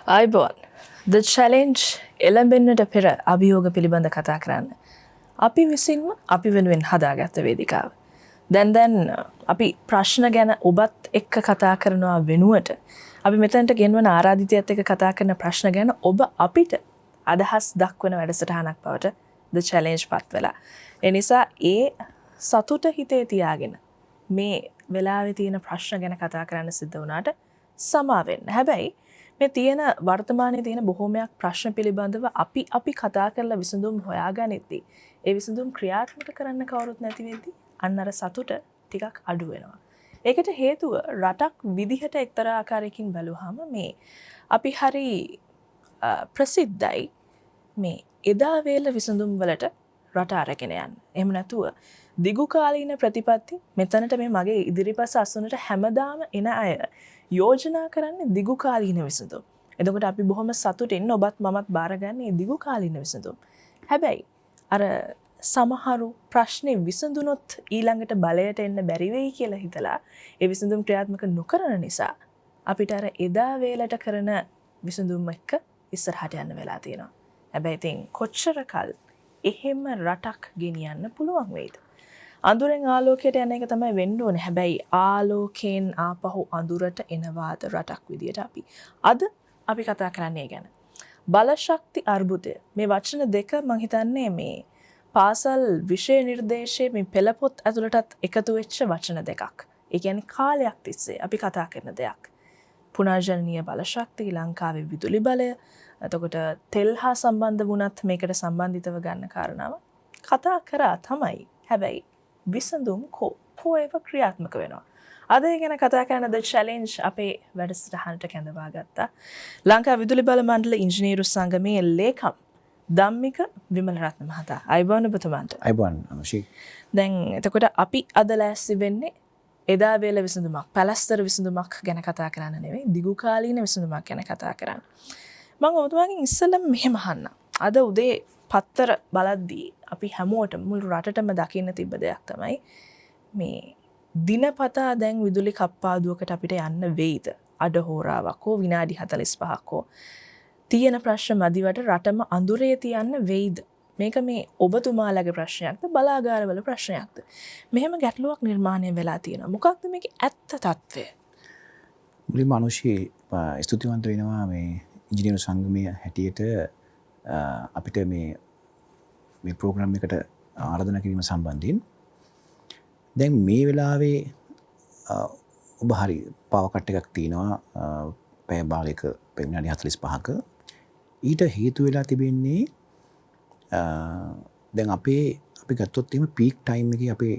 අයිබෝන් The Challenge එළඹෙන්නට පෙර අභියෝග පිළිබඳ කතා කරන්න. අපි විසින්ම අපි වෙනුවෙන් හදාගත්ත වේදිකාව. දැන් අපි ප්‍රශ්න ගැන ඔබත් එක්ක කතා කරනවා වෙනුවට අපි මෙතනට ගෙන්වන ආරාධිතයත් එක්ක කතා කරන ප්‍රශ්න ගැන ඔබ අපිට අදහස් දක්වන වැඩසටහනක් බවට The Challenge පත් වෙලා. ඒ නිසා ඒ සතුට හිතේ තියාගෙන මේ වෙලාවේ තියෙන ප්‍රශ්න ගැන කතා කරන්න සිද්ධ වුණාට සමා වෙන්න. හැබැයි මේ තියෙන වර්තමානයේ තියෙන බොහෝමයක් ප්‍රශ්න පිළිබඳව අපි කතා කරලා විසඳුම් හොයාගනිද්දී ඒ විසඳුම් ක්‍රියාත්මක කරන්න කවුරුත් නැති වෙද්දී අන්න අර සතුට ටිකක් අඩු වෙනවා. ඒකට හේතුව රටක් විදිහට එක්තරා ආකාරයකින් බැලුවාම මේ අපි හරි ප්‍රසිද්ධයි මේ එදා වේල විසඳුම් වලට රට අරගෙන යන්න. එහෙම නැතුව දිගු කාලීන ප්‍රතිපත්ති මෙතනට මේ මගේ ඉදිරිපස අසුනට හැමදාම එන අය යෝජනා කරන්නේ දිගු කාලීන විසඳුම්. එතකොට අපි බොහොම සතුටින් ඔබත් මමත් බාරගන්නේ දිගු කාලීන විසඳුම්. හැබැයි අර සමහරු ප්‍රශ්නේ විසඳුනොත් ඊළඟට බලයට එන්න බැරි වෙයි කියලා හිතලා ඒ විසඳුම් ක්‍රියාත්මක නොකරන නිසා අපිට අර එදා වේලට කරන විසඳුම් එක්ක ඉස්සරහට යන්න වෙලා තියෙනවා. හැබැයි ඉතින් කොච්චර කල් එහෙම රටක් ගෙනියන්න පුළුවන් වෙයිද? අඳුරෙන් ආලෝකයට යන එක තමයි වෙන්න ඕනේ. හැබැයි ආලෝකයෙන් ආපහු අඳුරට එනවාද රටක් විදියට අද අපි කතා කරන්නේ ගැන. බලශක්ති අර්බුදය මේ වචන දෙක මම හිතන්නේ මේ පාසල් විෂය නිර්දේශයේ මේ පෙළපොත් ඇතුළටත් එකතු වෙච්ච වචන දෙකක්. ඒ කියන්නේ කාලයක් තිස්සේ අපි කතා කරන දෙයක්. පුනර්ජනනීය බලශක්ති ලංකාවේ විදුලි බලය එතකොට තෙල් හා සම්බන්ධ වුණත් මේකට සම්බන්ධිතව ගන්න කාරණාව කතා කරා තමයි. හැබැයි විසඳුම් කොහේව ක්‍රියාත්මක වෙනවා. අද ගැන කතා කරන The Challenge අපේ වැඩසටහනට කැඳවා ගත්තා. ලංකා විදුලි බල මණ්ඩල ඉංජිනේරු සංගමේ ලේකම් ධම්මික විමලරත්න මහතා. අයිබෝන් ඔබතුමාට. අයිබෝන් අනුෂී. දැන් එතකොට අපි අද ලෑස්ති වෙන්නේ එදා වේල විසඳුමක්, පැලස්තර විසඳුමක් ගැන කතා කරන්න නෙවෙයි, දිගු කාලීන විසඳුමක් ගැන කතා කරන්න. මම ඔබතුමාගෙන් ඉස්සෙල්ලම මෙහෙම අහන්න. අද උදේ පත්තර බලද්දී අපි හැමෝටම මුළු රටටම දකින්න තිබ්බ දෙයක් තමයි මේ දිනපතා දැන් විදුලි කප්පාදුවකට අපිට යන්න වෙයිද? අඩ හෝරාවක් හෝ විනාඩි 45ක් හෝ තියෙන ප්‍රශ්න මදිවට රටම අඳුරේ තියන්න වෙයිද? මේක මේ ඔබතුමාලගේ ප්‍රශ්නයක්ද බලාගාරවල ප්‍රශ්නයක්ද? මෙහෙම ගැටලුවක් නිර්මාණය වෙලා තියෙනවා. මොකක්ද මේකේ ඇත්ත తත්වය? මුලින්ම අනුෂී ස්තුතිවන්ත වෙනවා මේ ඉංජිනේරු සංගමයේ හැටියට අපිට මේ ප්‍රෝග්‍රෑම් එකට ආරාධනා කිරීම සම්බන්ධයෙන් දැන් මේ වෙලාවේ ඔබ හරි පවර් කට් එකක් තියෙනවා පැය භාගයක විනාඩි 45ක ඊට හේතු වෙලා තිබෙන්නේ දැන් අපි ගත්තොත් එහෙම පීක් ටයිම් එකේ අපේ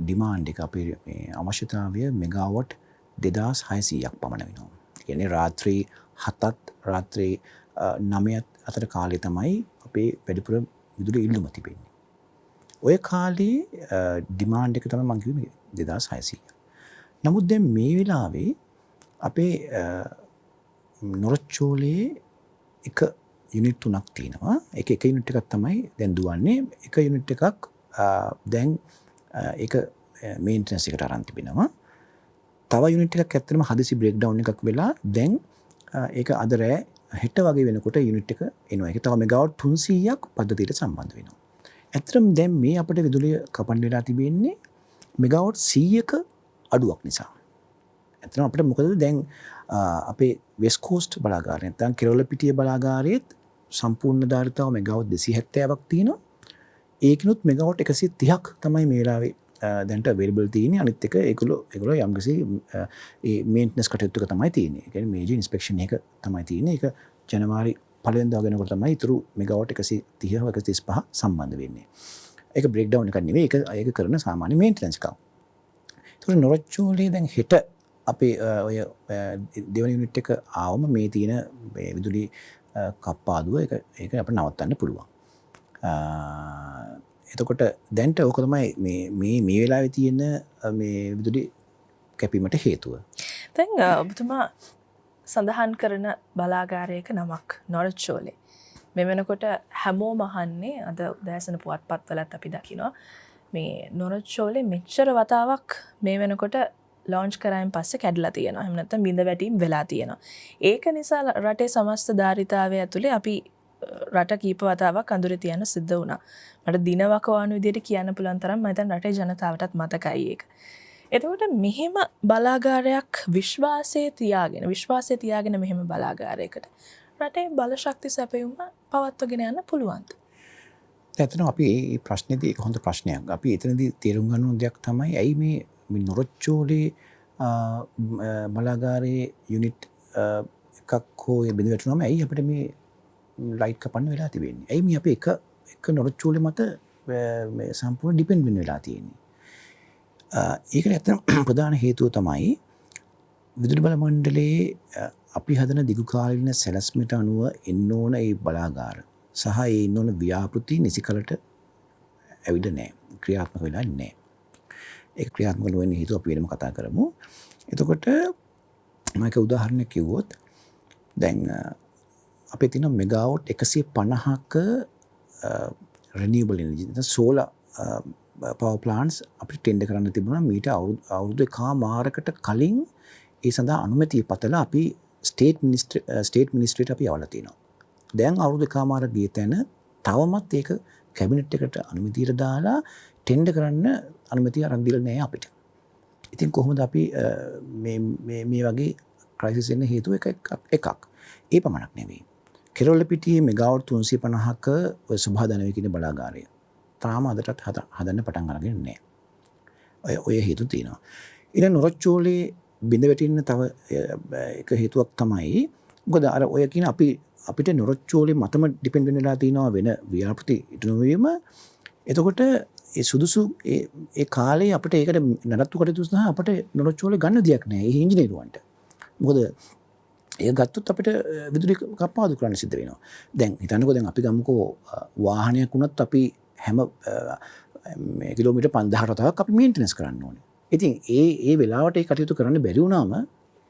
ඩිමාන්ඩ් එක අපේ මේ අවශ්‍යතාවය මෙගාවොට් 2600ක් පමණ වෙනවා. ඒ කියන්නේ රාත්‍රී 7ත් රාත්‍රී 9ත් අතර කාලේ තමයි අපේ වැඩිපුර විදුලි ඉල්ලුම තිබෙන්නේ. ඔය කාලේ ඩිමාන්ඩ් එක තමයි මම කිව්වේ 2600. නමුත් දැන් මේ වෙලාවේ අපේ නොරොච්චෝලේ එක යුනිට් 3ක් තියෙනවා. එක යුනිට් එකක් තමයි දැන් දුවන්නේ. එක යුනිට් එකක් දැන් ඒක මේන්ටනන්ස් එකට අරන් තිබෙනවා. තව යුනිට් එකක් ඇත්තටම හදිසි බ්‍රේක් ඩවුන් එකක් වෙලා දැන් ඒක අද රෑ හෙට වගේ වෙනකොට යුනිට් එක එනවා. ඒක තව මෙගාවොට් 300ක් පද්ධතියට සම්බන්ධ වෙනවා. ඇත්තටම දැන් මේ අපිට විදුලිය කපන්න වෙලා තිබෙන්නේ මෙගාවොට් 100ක අඩුවක් නිසා. ඇත්තටම අපිට මොකද දැන් අපේ වෙස්ට් කෝස්ට් බලාගාරය නැත්නම් කෙරොළපිටිය බලාගාරයේ සම්පූර්ණ ධාරිතාව මෙගාවොට් 270ක් තියෙනවා. ඒකිනුත් මෙගාවොට් 130ක් තමයි මේ වෙලාවේ දැන්ට අවේලබල් තියෙන්නේ. අනිත් එක ඒගොල්ලෝ යම්කිසි ඒ මේන්ටනන්ස් කටයුත්තක තමයි තියෙන්නේ. ඒ කියන්නේ මේජර් ඉන්ස්පෙක්ෂන් එක තමයි තියෙන්නේ. ඒක ජනවාරි 1 වෙනිදා වෙනකොට තමයි ඊටු මෙගාවොට් 130 135 සම්බන්ධ වෙන්නේ. ඒක බ්‍රේක් ඩවුන් එකක් නෙවෙයි. ඒක කරන සාමාන්‍ය මේන්ටනන්ස් එකක්. ඒතකොට නොරොච්චෝලේ දැන් හෙට අපේ ඔය දෙවන යුනිට් එක ආවම මේ තියෙන මේ විදුලි කප්පාදුව ඒක අපිට නවත්තන්න පුළුවන්. එතකොට දැන්ට ඕක තමයි මේ වෙලාවේ තියෙන මේ විදුලි කැපීමට හේතුව. දැන් ඔබතුමා සඳහන් කරන බලාගාරයක නමක් නොරොච්චෝලේ. මේ වෙනකොට හැමෝම අහන්නේ අද උදෑසන පුවත්පත්වලත් අපි දකිනවා මේ නොරොච්චෝලේ මෙච්චර වතාවක් මේ වෙනකොට ලොන්ච් කරායින් පස්සේ කැඩලා තියෙනවා. එහෙම නැත්නම් බිඳ වැටීම් වෙලා තියෙනවා. ඒක නිසා රටේ සමස්ත ධාරිතාවය ඇතුලේ අපි රට කීප වතාවක් අඳුරේ තියන්න සිද්ධ වුණා. මට දිනවකවානු විදිහට කියන්න පුළුවන් තරම් මම හිතන්නේ රටේ ජනතාවටත් මතකයි ඒක. එතකොට මෙහෙම බලාගාරයක් විශ්වාසයේ තියාගෙන මෙහෙම බලාගාරයකට රටේ බල ශක්ති සැපයුම පවත්වගෙන යන්න පුළුවන්ද? ඇත්තටම අපි මේ ප්‍රශ්නේදී ඒක හොඳ ප්‍රශ්නයක්. අපි එතනදී තේරුම් ගන්න ඕන දෙයක් තමයි ඇයි මේ නොරොච්චෝලේ බලාගාරයේ යුනිට් එකක් හෝ බිඳ වැටුනම ඇයි අපිට මේ ලයිට් කපන්න වෙලා තිබෙන්නේ? ඇයි මේ අපි එක නොරොච්චෝලේ මත මේ සම්පූර්ණ ඩිපෙන්ඩ් වෙන්න වෙලා තියෙන්නේ? ඒකට ඇත්තටම ප්‍රධාන හේතුව තමයි විදුලි බල මණ්ඩලයේ අපි හදන දිගු කාලීන සැලැස්මට අනුව එන්න ඕන ඒ බලාගාර සහ ඒ ඉන්න ඕන ව්‍යාපෘති නිසි කලට ඇවිල්ලා නැහැ. ක්‍රියාත්මක වෙලා නැහැ. ඒක ක්‍රියාත්මක නොවන හේතුව අපි වෙනම කතා කරමු. එතකොට මම එක උදාහරණයක් කිව්වොත් දැන් අපේ තියෙන මෙගාවොට් 150ක renewable energy නැත්නම් solar power plants අපිට ටෙන්ඩර් කරන්න තිබුණා මීට අවුරුදු එකමාරකට කලින් ඒ සඳහා අනුමැතිය පතලා අපි ස්ටේට් මිනිස්ට්‍රියට අපි යවලා තියෙනවා. දැන් අවුරුදු එකමාරක් ගිය තැන තවමත් ඒක කැබිනට් එකට අනුමැතියට දාලා ටෙන්ඩර් කරන්න අනුමැතිය අරන් දීලා නැහැ අපිට. ඉතින් කොහොමද අපි මේ වගේ ක්‍රයිසිස් එන්න හේතුව එකක්. ඒ පමණක් නෙවෙයි. කෙරොල්ලපිටියේ මෙගාවොට් 350ක ඔය සුභාදනවේ කියන බලාගාරය තාම අදටත් හදන්න පටන් අරගෙන නැහැ. ඔය හේතු තියෙනවා. ඊළඟ නොරොච්චෝලේ බිඳ වැටෙන්න තව එක හේතුවක් තමයි මොකද අර ඔය කියන අපිට නොරොච්චෝලේ මතම ඩිපෙන්ඩ් වෙන්නලා තියෙනවා වෙන ව්‍යාපෘති ඉටු නොවීම. එතකොට ඒ සුදුසු ඒ කාලේ අපිට ඒකට නඩත්තු කටයුතු සහ අපිට නොරොච්චෝලේ ගන්න දෙයක් නැහැ. ඒ ඉංජිනේරුවන්ට. මොකද ඒ ගත්තොත් අපිට විදුලි කප්පාදු කරන්න සිද්ධ වෙනවා. දැන් හිතන්නකෝ දැන් අපි ගමුකෝ වාහනයක් වුණත් අපි හැම කිලෝමීටර් 5000ක් අපි මේන්ටනන්ස් කරන්න ඕනේ. ඉතින් ඒ වෙලාවට ඒ කටයුතු කරන්න බැරි වුණාම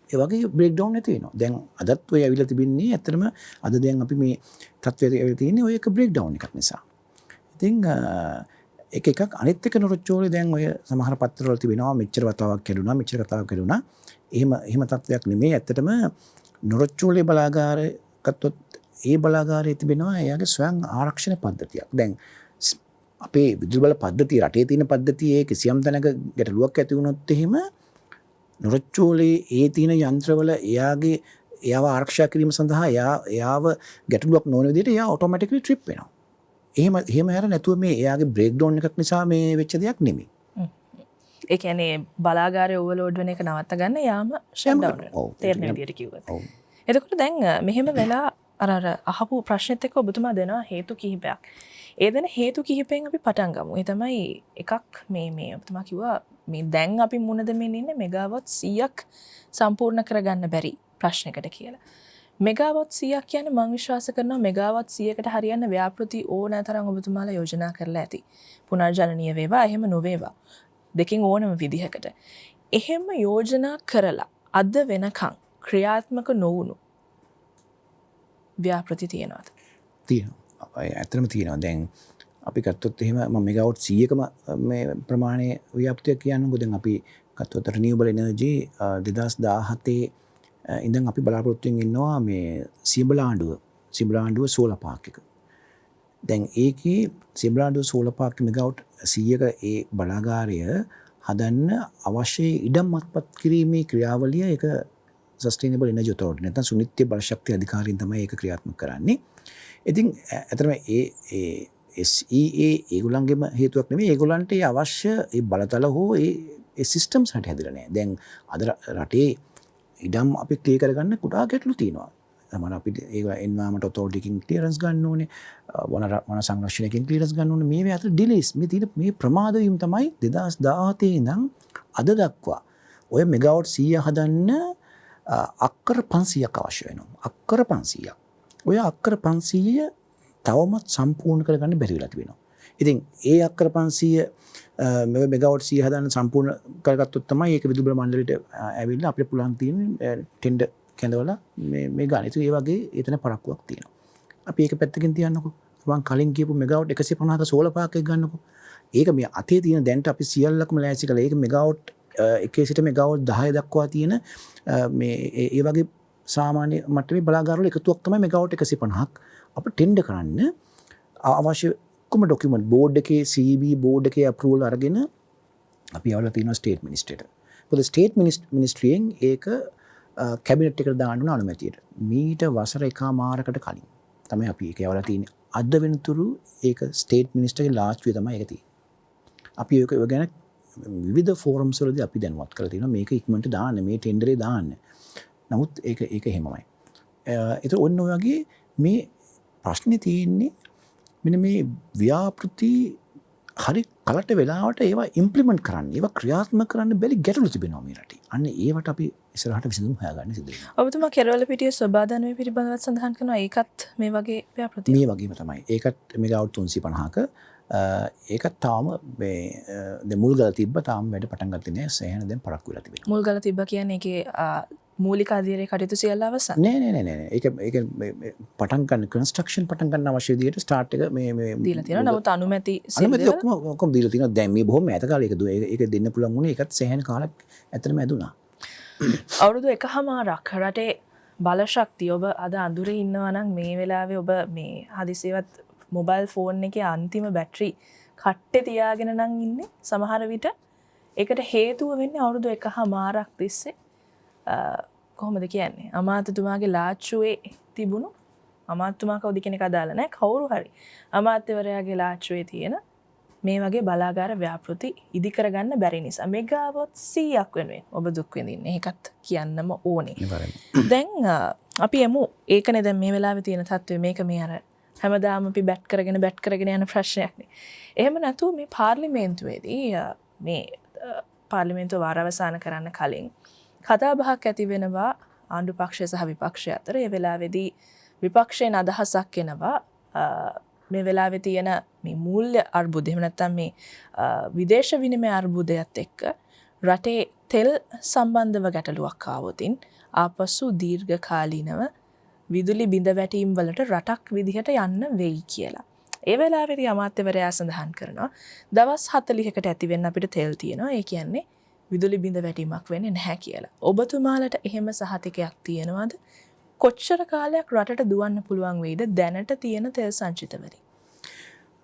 ඒ වගේ බ්‍රේක් ඩවුන් නැති වෙනවා. දැන් අදත් ඔය ඇවිල්ලා තිබින්නේ ඇත්තටම අද දැන් අපි මේ තත්ත්වයට ඇවිල්ලා තියෙන්නේ ඔය එක බ්‍රේක් ඩවුන් එකක් නිසා. ඉතින් එකක් අනිත් එක නොරොච්චෝලේ දැන් ඔය සමහර පත්තරවල තිබෙනවා මෙච්චර වතාවක් කැඩුනා මෙච්චර කතාවක් කැඩුනා. එහෙම තත්ත්වයක් නෙමෙයි. ඇත්තටම නොරොච්චෝලේ බලාගාරය ගත්තොත් ඒ බලාගාරයේ තිබෙනවා එයාගේ ස්වයං ආරක්ෂණ පද්ධතියක්. දැන් අපේ විදුලි බල පද්ධතිය රටේ තියෙන පද්ධතියේ කිසියම් තැනක ගැටලුවක් ඇති වුණොත් එහෙම නොරොච්චෝලේ ඒ තියෙන යන්ත්‍රවල එයාව ආරක්ෂා කිරීම සඳහා එයාව ගැටලුවක් නොවන විදිහට එයා ඔටෝමැටිකලි ට්‍රිප් වෙනවා. එහෙම හැර නැතුව මේ එයාගේ බ්‍රේක් ඩවුන් එකක් නිසා මේ වෙච්ච දෙයක් නෙමෙයි. ඒ කියන්නේ බලාගාරය ඕවර්ලෝඩ් වෙන එක නවත්ත ගන්න යාම ෂට් ඩවුන් වෙනවා. තේරෙන විදිහට කිව්වොත්. එතකොට දැන් මෙහෙම වෙලා අර අහපු ප්‍රශ්නෙත් එක්ක ඔබතුමා දෙනවා හේතු කිහිපයක්. ඒ දෙන හේතු කිහිපෙන් අපි පටන් ගමු. ඒ තමයි එකක් මේ ඔබතුමා කිව්වා මේ දැන් අපි මුණ දෙමින් ඉන්නේ මෙගාවොට් 100ක් සම්පූර්ණ කරගන්න බැරි ප්‍රශ්නයකට කියලා. මෙගාවොට් 100ක් කියන්නේ මම විශ්වාස කරනවා මෙගාවොට් 100කට හරියන්න ව්‍යාපෘති ඕනෑ තරම් ඔබතුමාලා යෝජනා කරලා ඇති. පුනර්ජනනීය වේවා එහෙම නොවේවා. දෙකෙන් ඕනම විදිහකට. එහෙම යෝජනා කරලා අද වෙනකන් ක්‍රියාත්මක නොවුණු ව්‍යාපෘති තියෙනවද? තියෙනවා. ඇත්තටම තියෙනවා. දැන් අපි ගත්තොත් එහෙම මම මෙගාවොට් 100කම මේ ප්‍රමාණය ව්‍යාපෘතියක් කියන්නකෝ. දැන් අපි ගත්තොත් රිනියුබල් එනර්ජි 2017 ඉඳන් අපි බලාපොරොත්තුෙන් ඉන්නවා මේ සිඹලාඬුව සෝලර් පාර්ක් එක. දැන් ඒකේ සිඹලාඬුව සෝලර් පාර්ක් මෙගාවොට් 100ක ඒ බලාගාරය හදන්න අවශ්‍ය ඉඩම් අත්පත් කිරීමේ ක්‍රියාවලිය ඒක සස්ටේනබල් එනර්ජි ඔතොරිටි නැත්නම් සුනිත්‍ය බල ශක්තිය අධිකාරියෙන් තමයි ඒක ක්‍රියාත්මක කරන්නේ. ඉතින් ඇත්තටම ඒ SEA ඒගොල්ලන්ගේම හේතුවක් නෙමෙයි. ඒගොල්ලන්ට ඒ අවශ්‍ය ඒ බලතල හෝ ඒ සිස්ටම්ස් හැදෙලා නැහැ. දැන් අද රටේ ඉඩම් අපි ක්ලියර් කරගන්න කුඩා ගැටලු තියෙනවා. සමහර අපිට ඒක එන්වයරන්මන්ට් ඔතොරිටිකින් ක්ලියරන්ස් ගන්න ඕනේ. වන සංරක්ෂණයකින් ක්ලියරන්ස් ගන්න ඕනේ. මේ අතර ඩිලේස් මේ තියෙන මේ ප්‍රමාද වීම තමයි 2017 ඉඳන් අද දක්වා ඔය මෙගාවොට් 100 හදන්න අක්කර 500ක් අවශ්‍ය වෙනවා. අක්කර 500ක්. ඔය අක්කර 500 තවමත් සම්පූර්ණ කරගන්න බැරි වෙලා තිබෙනවා. ඉතින් ඒ අක්කර 500 මේ මෙගාවොට් 100 හදන්න සම්පූර්ණ කරගත්තොත් තමයි ඒක විදුලි බල මණ්ඩලයට ඇවිල්ලා අපිට පුළුවන් තියෙන ටෙන්ඩර් කැඳවලා මේ ගන්න. ඉතින් ඒ වගේ එතන පරක්කුවක් තියෙනවා. අපි ඒක පැත්තකින් තියන්නකෝ. මම කලින් කියපු මෙගාවොට් 150ක සෝලර් පාර්ක් එක ගන්නකෝ. ඒක මේ අතේ තියෙන දැන්ට අපි සියල්ලක්ම ලෑස්ති කළා. ඒක මෙගාවොට් එකේ සිට මෙගාවට් 10 දක්වා තියෙන මේ ඒ වගේ සාමාන්‍ය මට්ටමේ බලාගාරවල එකතුවක් තමයි මෙගාවට් 150ක් අපිට ටෙන්ඩර් කරන්න අවශ්‍ය කොම ඩොකියුමන්ට් බෝඩ් එකේ CB බෝඩ් එකේ අප්‍රූවල් අරගෙන අපි යවලා තියෙනවා ස්ටේට් මිනිස්ට්‍රියට. මොකද ස්ටේට් මිනිස්ට්‍රියෙන් ඒක කැබිනට් එකට දාන්න ඕන අනුමැතියට. මීට වසර එකමාරකට කලින් තමයි අපි ඒක යවලා තියෙන්නේ. අද වෙනතුරු ඒක ස්ටේට් මිනිස්ටර්ගේ ලාස්ට්ුවේ තමයි ඒක තියෙන්නේ. අපි ඒක ගැන විවිධ ෆෝරම්ස් වලදී අපි දැනුවත් කරලා තියෙනවා මේක ඉක්මනට දාන්න මේ ටෙන්ඩරේ දාන්න. නමුත් ඒක එහෙමමයි. ඒතර ඔන්න ඔය වගේ මේ ප්‍රශ්නේ තියෙන්නේ මෙන්න මේ ව්‍යාපෘති හරි කලට වෙලාවට ඒවා ඉම්ප්ලිමන්ට් කරන්න ඒවා ක්‍රියාත්මක කරන්න බැරි ගැටලු තිබෙනවා මේ රටේ. අන්න ඒවට අපි ඉස්සරහට විසඳුම් හොයාගන්න සිදු වෙනවා. ඔබතුමා කෙරවලපිටිය සබාධනය පිළිබඳව සඳහන් කරනවා ඒකත් මේ වගේ ව්‍යාපෘතියක්. මේ වගේම තමයි. ඒකත් මෙගාවට් 350ක ඒකත් තාම මේ මුල්ගල තිබ්බ තාම වැඩ පටන් ගත්තේ නැහැ. සෑහෙන දැන් පරක්කු වෙලා තිබෙනවා. මුල්ගල තිබ්බ කියන්නේ ඒකේ මූලික අධීරයේ කටයුතු සියල්ල අවසන්. නෑ. ඒක පටන් ගන්න කන්ස්ට්‍රක්ෂන් පටන් ගන්න අවශ්‍ය විදිහට ස්ටාර්ට් එක මේ දීලා තියෙනවා. නමුත් අනුමැති ඔක්කොම දීලා තියෙනවා. දැන් මේ බොහොම ඈත කාලයක ඒක දෙන්න පුළුවන් වුණේ ඒකත් සෑහෙන කාලයක් ඇත්තටම ඇදුණා. අවුරුදු 1මාරක් රටේ බල ශක්තිය ඔබ අද අඳුරේ ඉන්නවා නම් මේ වෙලාවේ ඔබ මේ හදිසියවත් මොබයිල් ෆෝන් එකේ අන්තිම බැටරි කට්ටේ තියාගෙන නම් ඉන්නේ සමහර විට. ඒකට හේතුව වෙන්නේ අවුරුදු 1මාරක් තිස්සේ කොහොමද කියන්නේ අමාත්‍යතුමාගේ ලාච්චුවේ තිබුණු අමාත්‍යතුමා කවුද කියන එක අදාළ නැහැ කවුරු හරි අමාත්‍යවරයාගේ ලාච්චුවේ තියෙන මේ වගේ බලාගාර ව්‍යාපෘති ඉදි කරගන්න බැරි නිසා මෙගාවොට් 100ක් වෙනුවෙන් ඔබ දුක් විඳින්නේ. ඒකත් කියන්නම ඕනේ. දැන් අපි යමු ඒකනේ දැන් මේ වෙලාවේ තියෙන තත්ත්වය මේක මේ අර හැමදාම අපි බැට් කරගෙන යන ප්‍රශ්නයක් නේ. එහෙම නැතුව මේ පාර්ලිමේන්තුවේදී මේ පාර්ලිමේන්තුව වාරවසාන කරන්න කලින් කතා බහක් ඇති වෙනවා ආණ්ඩු පක්ෂය සහ විපක්ෂය අතර. ඒ වෙලාවේදී විපක්ෂයෙන් අදහසක් එනවා මේ වෙලාවේ තියෙන මේ මූල්‍ය අර්බුදය එහෙම නැත්නම් මේ විදේශ විනිමය අර්බුදයත් එක්ක රටේ තෙල් සම්බන්ධව ගැටලුවක් ආවොතින් ආපසු දීර්ඝකාලීනව විදුලි බිඳ වැටීම් වලට රටක් විදිහට යන්න වෙයි කියලා. ඒ වෙලාවේදී අමාත්‍යවරයා සඳහන් කරනවා දවස් 40කට ඇති වෙන්න අපිට තෙල් තියෙනවා. ඒ කියන්නේ විදුලි බිඳ වැටීමක් වෙන්නේ නැහැ කියලා. ඔබතුමාලට එහෙම සහතිකයක් තියෙනවද? කොච්චර කාලයක් රටට දුවන්න පුළුවන් වෙයිද දැනට තියෙන තෙල් සංචිතවලින්?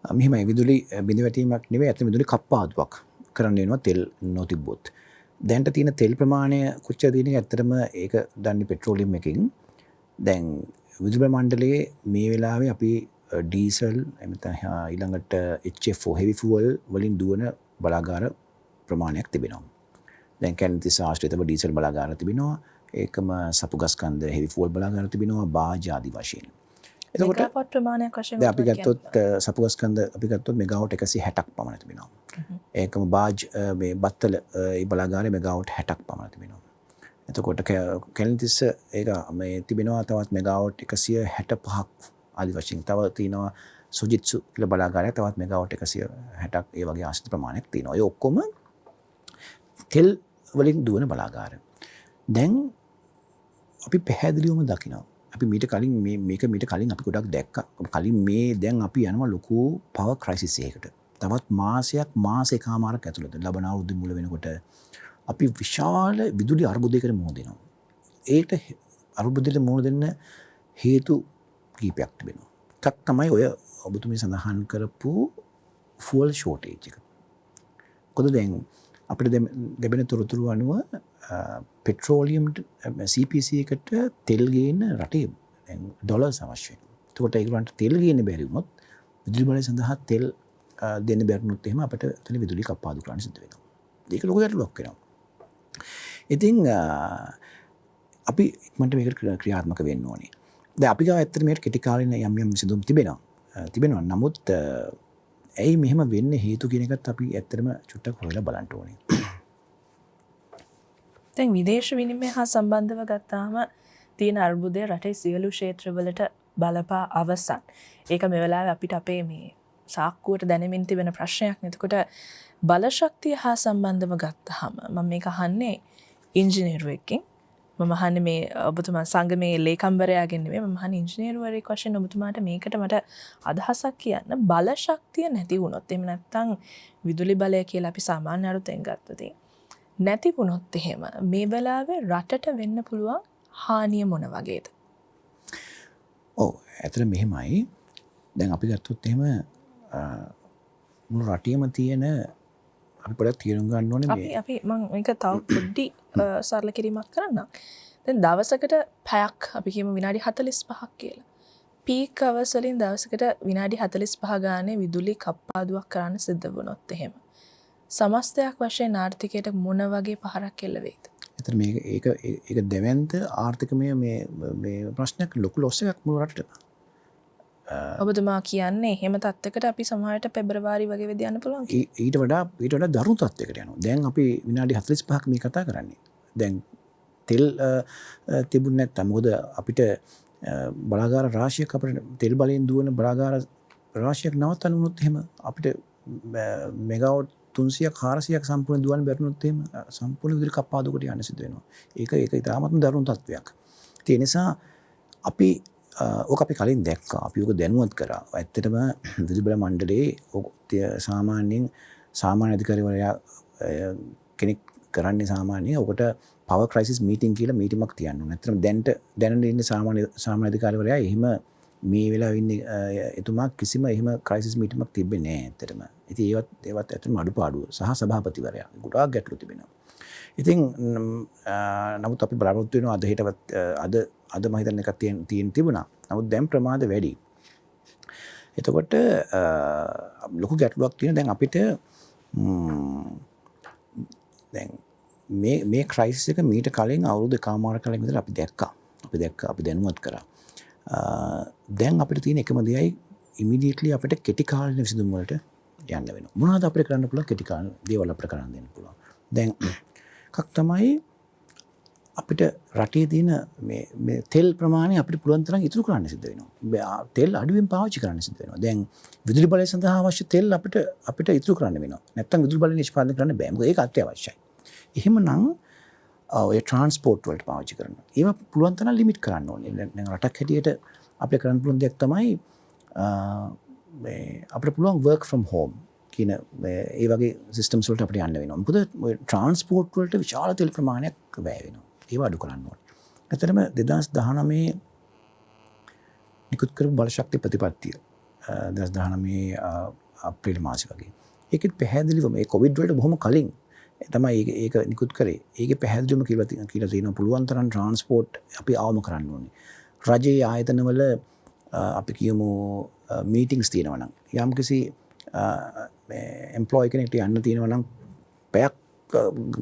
මෙහෙමයි විදුලි බිඳ වැටීමක් නෙවෙයි අත විදුලි කප්පාදුවක් කරන්න වෙනවා තෙල් නොතිබ්බොත්. දැනට තියෙන තෙල් ප්‍රමාණය කොච්චර තියෙනවද? ඇත්තටම ඒක දන්නේ පෙට්‍රෝලියම් එකකින්. දැන් විදුලි මණ්ඩලයේ මේ වෙලාවේ අපි ඩීසල් එමෙතන ඊළඟට HFO heavy fuel වලින් දුවන බලාගාර ප්‍රමාණයක් තිබෙනවා. දැන් කැලණිතිස්ස ආශ්‍රිතව ඩීසල් බලාගාර තිබෙනවා. ඒකම සපුගස්කන්ද heavy fuel බලාගාර තිබෙනවා බාජ් ආදි වශයෙන්. එතකොට මෙගාවොට් ප්‍රමාණයක් වශයෙන් දැන් අපි ගත්තොත් සපුගස්කන්ද අපි ගත්තොත් මෙගාවොට් 160ක් පමණ තිබෙනවා. ඒකම බාජ් මේ බත්තල ඒ බලාගාරේ මෙගාවොට් 60ක් පමණ තිබෙනවා. එතකොට කැලණිතිස්ස ඒක මේ තිබෙනවා තවත් මෙගාවොට් 165ක් ආදි වශයෙන්. තව තියෙනවා සුජිත්සු කියලා බලාගාරයක් තවත් මෙගාවොට් 160ක් ඒ වගේ ආශ්‍රිත ප්‍රමාණයක් තියෙනවා. ඒ ඔක්කොම තෙල් වලින් දුවන බලාගාර. දැන් අපි පැහැදිලිවම දකිනවා. අපි මීට කලින් මේක මීට කලින් අපි ගොඩක් දැක්කා. කලින් මේ දැන් අපි යනවා ලොකු පවර් ක්‍රයිසිස් එකකට. තවත් මාස එකමාරක් ඇතුළත ලබන අවුරුදු මුල වෙනකොට අපි විශාල විදුලි අර්බුදයකට මුහුණ දෙනවා. ඒකට අර්බුදයට මුහුණ දෙන්න හේතු කීපයක් තිබෙනවා. එකක් තමයි ඔය ඔබතුමී සඳහන් කරපු ෆුවල් ෂෝටේජ් එක. මොකද දැන් අපිට ලැබෙන තොරතුරු අනුව පෙට්‍රෝලියම් CPC එකට තෙල් ගේන්න රටේ ඩොලර්ස් අවශ්‍යයි. එතකොට ඒගොල්ලන්ට තෙල් ගේන්න බැරි වුණොත් විදුලි බලය සඳහා තෙල් දෙන්න බැරි වුණොත් එහෙම අපිට එතන විදුලි කප්පාදු කරන්න සිද්ධ වෙනවා. ඒක ලොකු ගැටලුවක් වෙනවා. ඉතින් අපි ඉක්මනට මේකට ක්‍රියාත්මක වෙන්න ඕනේ. දැන් අපි ගාව ඇත්තට මේකට කෙටි කාලින යම් විසඳුම් තිබෙනවා. නමුත් ඇයි මෙහෙම වෙන්න හේතු කියන එකත් අපි ඇත්තටම චුට්ටක් හොයලා බලන්න ඕනේ. දැන් විදේශ විනිමය හා සම්බන්ධව ගත්තාම තියෙන අර්බුදය රටේ සියලු ක්ෂේත්‍රවලට බලපා අවසන්. ඒක මේ වෙලාවේ අපිට අපේ මේ සාක්කුවට දැනෙමින් තිබෙන ප්‍රශ්නයක් නේ. එතකොට බලශක්තිය හා සම්බන්ධව ගත්තාම මම මේක අහන්නේ ඉංජිනේරුවෙක්ගෙන්. මම අහන්නේ මේ ඔබතුමා සංගමේ ලේකම්වරයාගෙන් නෙවෙයි. මම අහන්නේ ඉංජිනේරුවරයෙක් වශයෙන් ඔබතුමාට මේකට මට අදහසක් කියන්න. බලශක්තිය නැති වුණොත් එහෙම නැත්නම් විදුලි බලය කියලා අපි සාමාන්‍ය අරුතෙන් ගත්තොත් නැති වුණොත් එහෙම මේ වෙලාවේ රටට වෙන්න පුළුවන් හානිය මොන වගේද? ඔව් ඇත්තට මෙහෙමයි. දැන් අපි ගත්තොත් එහෙම මුළු රටේම තියෙන අපි පොඩ්ඩක් තීරණ ගන්න ඕනේ මේ අපි මම මේක තව පොඩ්ඩි සරල කිරීමක් කරන්නම්. දැන් දවසකට පැයක් අපි කියමු විනාඩි 45ක් කියලා. පීක් අවර්ස් වලින් දවසකට විනාඩි 45 ගානේ විදුලි කප්පාදුවක් කරන්න සිද්ධ වුණොත් එහෙම සමස්තයක් වශයෙන් ආර්ථිකයට මොන වගේ පහරක් එල්ල වෙයිද? එතන මේක ඒක දෙවන්ත ආර්ථිකමය මේ ප්‍රශ්නයක් ලොකු ලොස් එකක් මුළු රටට. ඔබතුමා කියන්නේ එහෙම තත්යකට අපි සමහරට පෙබරවාරි වගේ වෙද යන්න පුළුවන් කියලා. ඊට වඩා දරුණු තත්යකට යනවා. දැන් අපි විනාඩි 45ක් මේ කතා කරන්නේ. දැන් තෙල් තිබුණ නැත්නම් මොකද අපිට බලාගාර රාශියක් අපිට තෙල් බලයෙන් දුවන බලාගාර රාශියක් නවත්තන්න වුණොත් එහෙම අපිට මෙගාවොට් 300ක් 400ක් සම්පූර්ණ දුවන්න බැරිනොත් එහෙම සම්පූර්ණ විදුලි කප්පාදුවකට යන්න සිද්ධ වෙනවා. ඒක ඉතාමත්ම දරුණු තත්වයක්. ඒ නිසා අපි ඕක අපි කලින් දැක්කා. අපි ඕක දැනුවත් කරා. ඇත්තටම විදුලි බල මණ්ඩලයේ සාමාන්‍යයෙන් සාමාන්‍ය අධිකාරිවරයා කෙනෙක් කරන්නේ සාමාන්‍යයෙන් ඔකට පවර් ක්‍රයිසිස් මීටින් කියලා මීටිමක් තියන්න ඕනේ. ඇත්තටම දැනට ඉන්න සාමාන්‍ය අධිකාරිවරයා එහෙම මේ වෙලාවේ ඉන්නේ එතුමා කිසිම එහෙම ක්‍රයිසිස් මීටිමක් තිබෙන්නේ නැහැ ඇත්තටම. ඉතින් ඒවත් ඇත්තටම අඩුපාඩුව සහ සභාපතිවරයා ගොඩාක් ගැටලු තිබෙනවා. ඉතින් නමුත් අපි බලාපොරොත්තු වෙනවා අද හෙටවත් අද මම හිතන්නේ එකක් තියෙන තිබුණා. නමුත් දැන් ප්‍රමාද වැඩි. එතකොට ලොකු ගැටලුවක් තියෙන දැන් අපිට දැන් මේ ක්‍රයිසිස් එක මීට කලින් අවුරුදු එකමාර කලින් ඉඳලා අපි දැක්කා. අපි දැනුවත් කරා. දැන් අපිට තියෙන එකම දෙයයි ඉමිඩියට්ලි අපිට කෙටි කාලින විසඳුම් වලට යන්න වෙනවා. මොනවද අපිට කරන්න පුළුවන් කෙටි කාලින දේවල් අපිට කරන්න දෙන්න පුළුවන්. දැන් එකක් තමයි අපිට රටේ තියෙන මේ තෙල් ප්‍රමාණය අපිට පුළුවන් තරම් ඉතුරු කරන්න සිද්ධ වෙනවා. තෙල් අඩුවෙන් පාවිච්චි කරන්න සිද්ධ වෙනවා. දැන් විදුලි බලය සඳහා අවශ්‍ය තෙල් අපිට ඉතුරු කරන්න වෙනවා. නැත්තම් විදුලි බලය නිෂ්පාදනය කරන්න බෑ. මොකද ඒක අත්‍යවශ්‍යයි. එහෙමනම් ඔය ට්‍රාන්ස්පෝර්ට් වලට පාවිච්චි කරනවා. ඒවා පුළුවන් තරම් ලිමිට් කරන්න ඕනේ. දැන් රටක් හැටියට අපිට කරන්න පුළුවන් දෙයක් තමයි අපිට පුළුවන් work from home කියන ඒ වගේ සිස්ටම්ස් වලට අපිට යන්න වෙනවා. මොකද ඔය ට්‍රාන්ස්පෝර්ට් වලට විශාල තෙල් ප්‍රමාණයක් වැය වෙනවා. ඒවා අඩු කරන්න ඕනේ. ඇත්තටම 2019 නිකුත් කරපු බලශක්ති ප්‍රතිපත්තිය 2019 අප්‍රේල් මාසෙ වගේ. ඒකෙත් පැහැදිලිවම මේ කොවිඩ් වලට බොහොම කලින් තමයි ඒක නිකුත් කරේ. ඒකේ පැහැදිලිවම කියලා තියෙනවා පුළුවන් තරම් ට්‍රාන්ස්පෝර්ට් අපි අවම කරන්න ඕනේ. රජයේ ආයතනවල අපි කියමු මීටින්ග්ස් තියෙනවා නම් යම්කිසි එම්ප්ලොයි කෙනෙක්ට යන්න තියෙනවා නම් පැයක්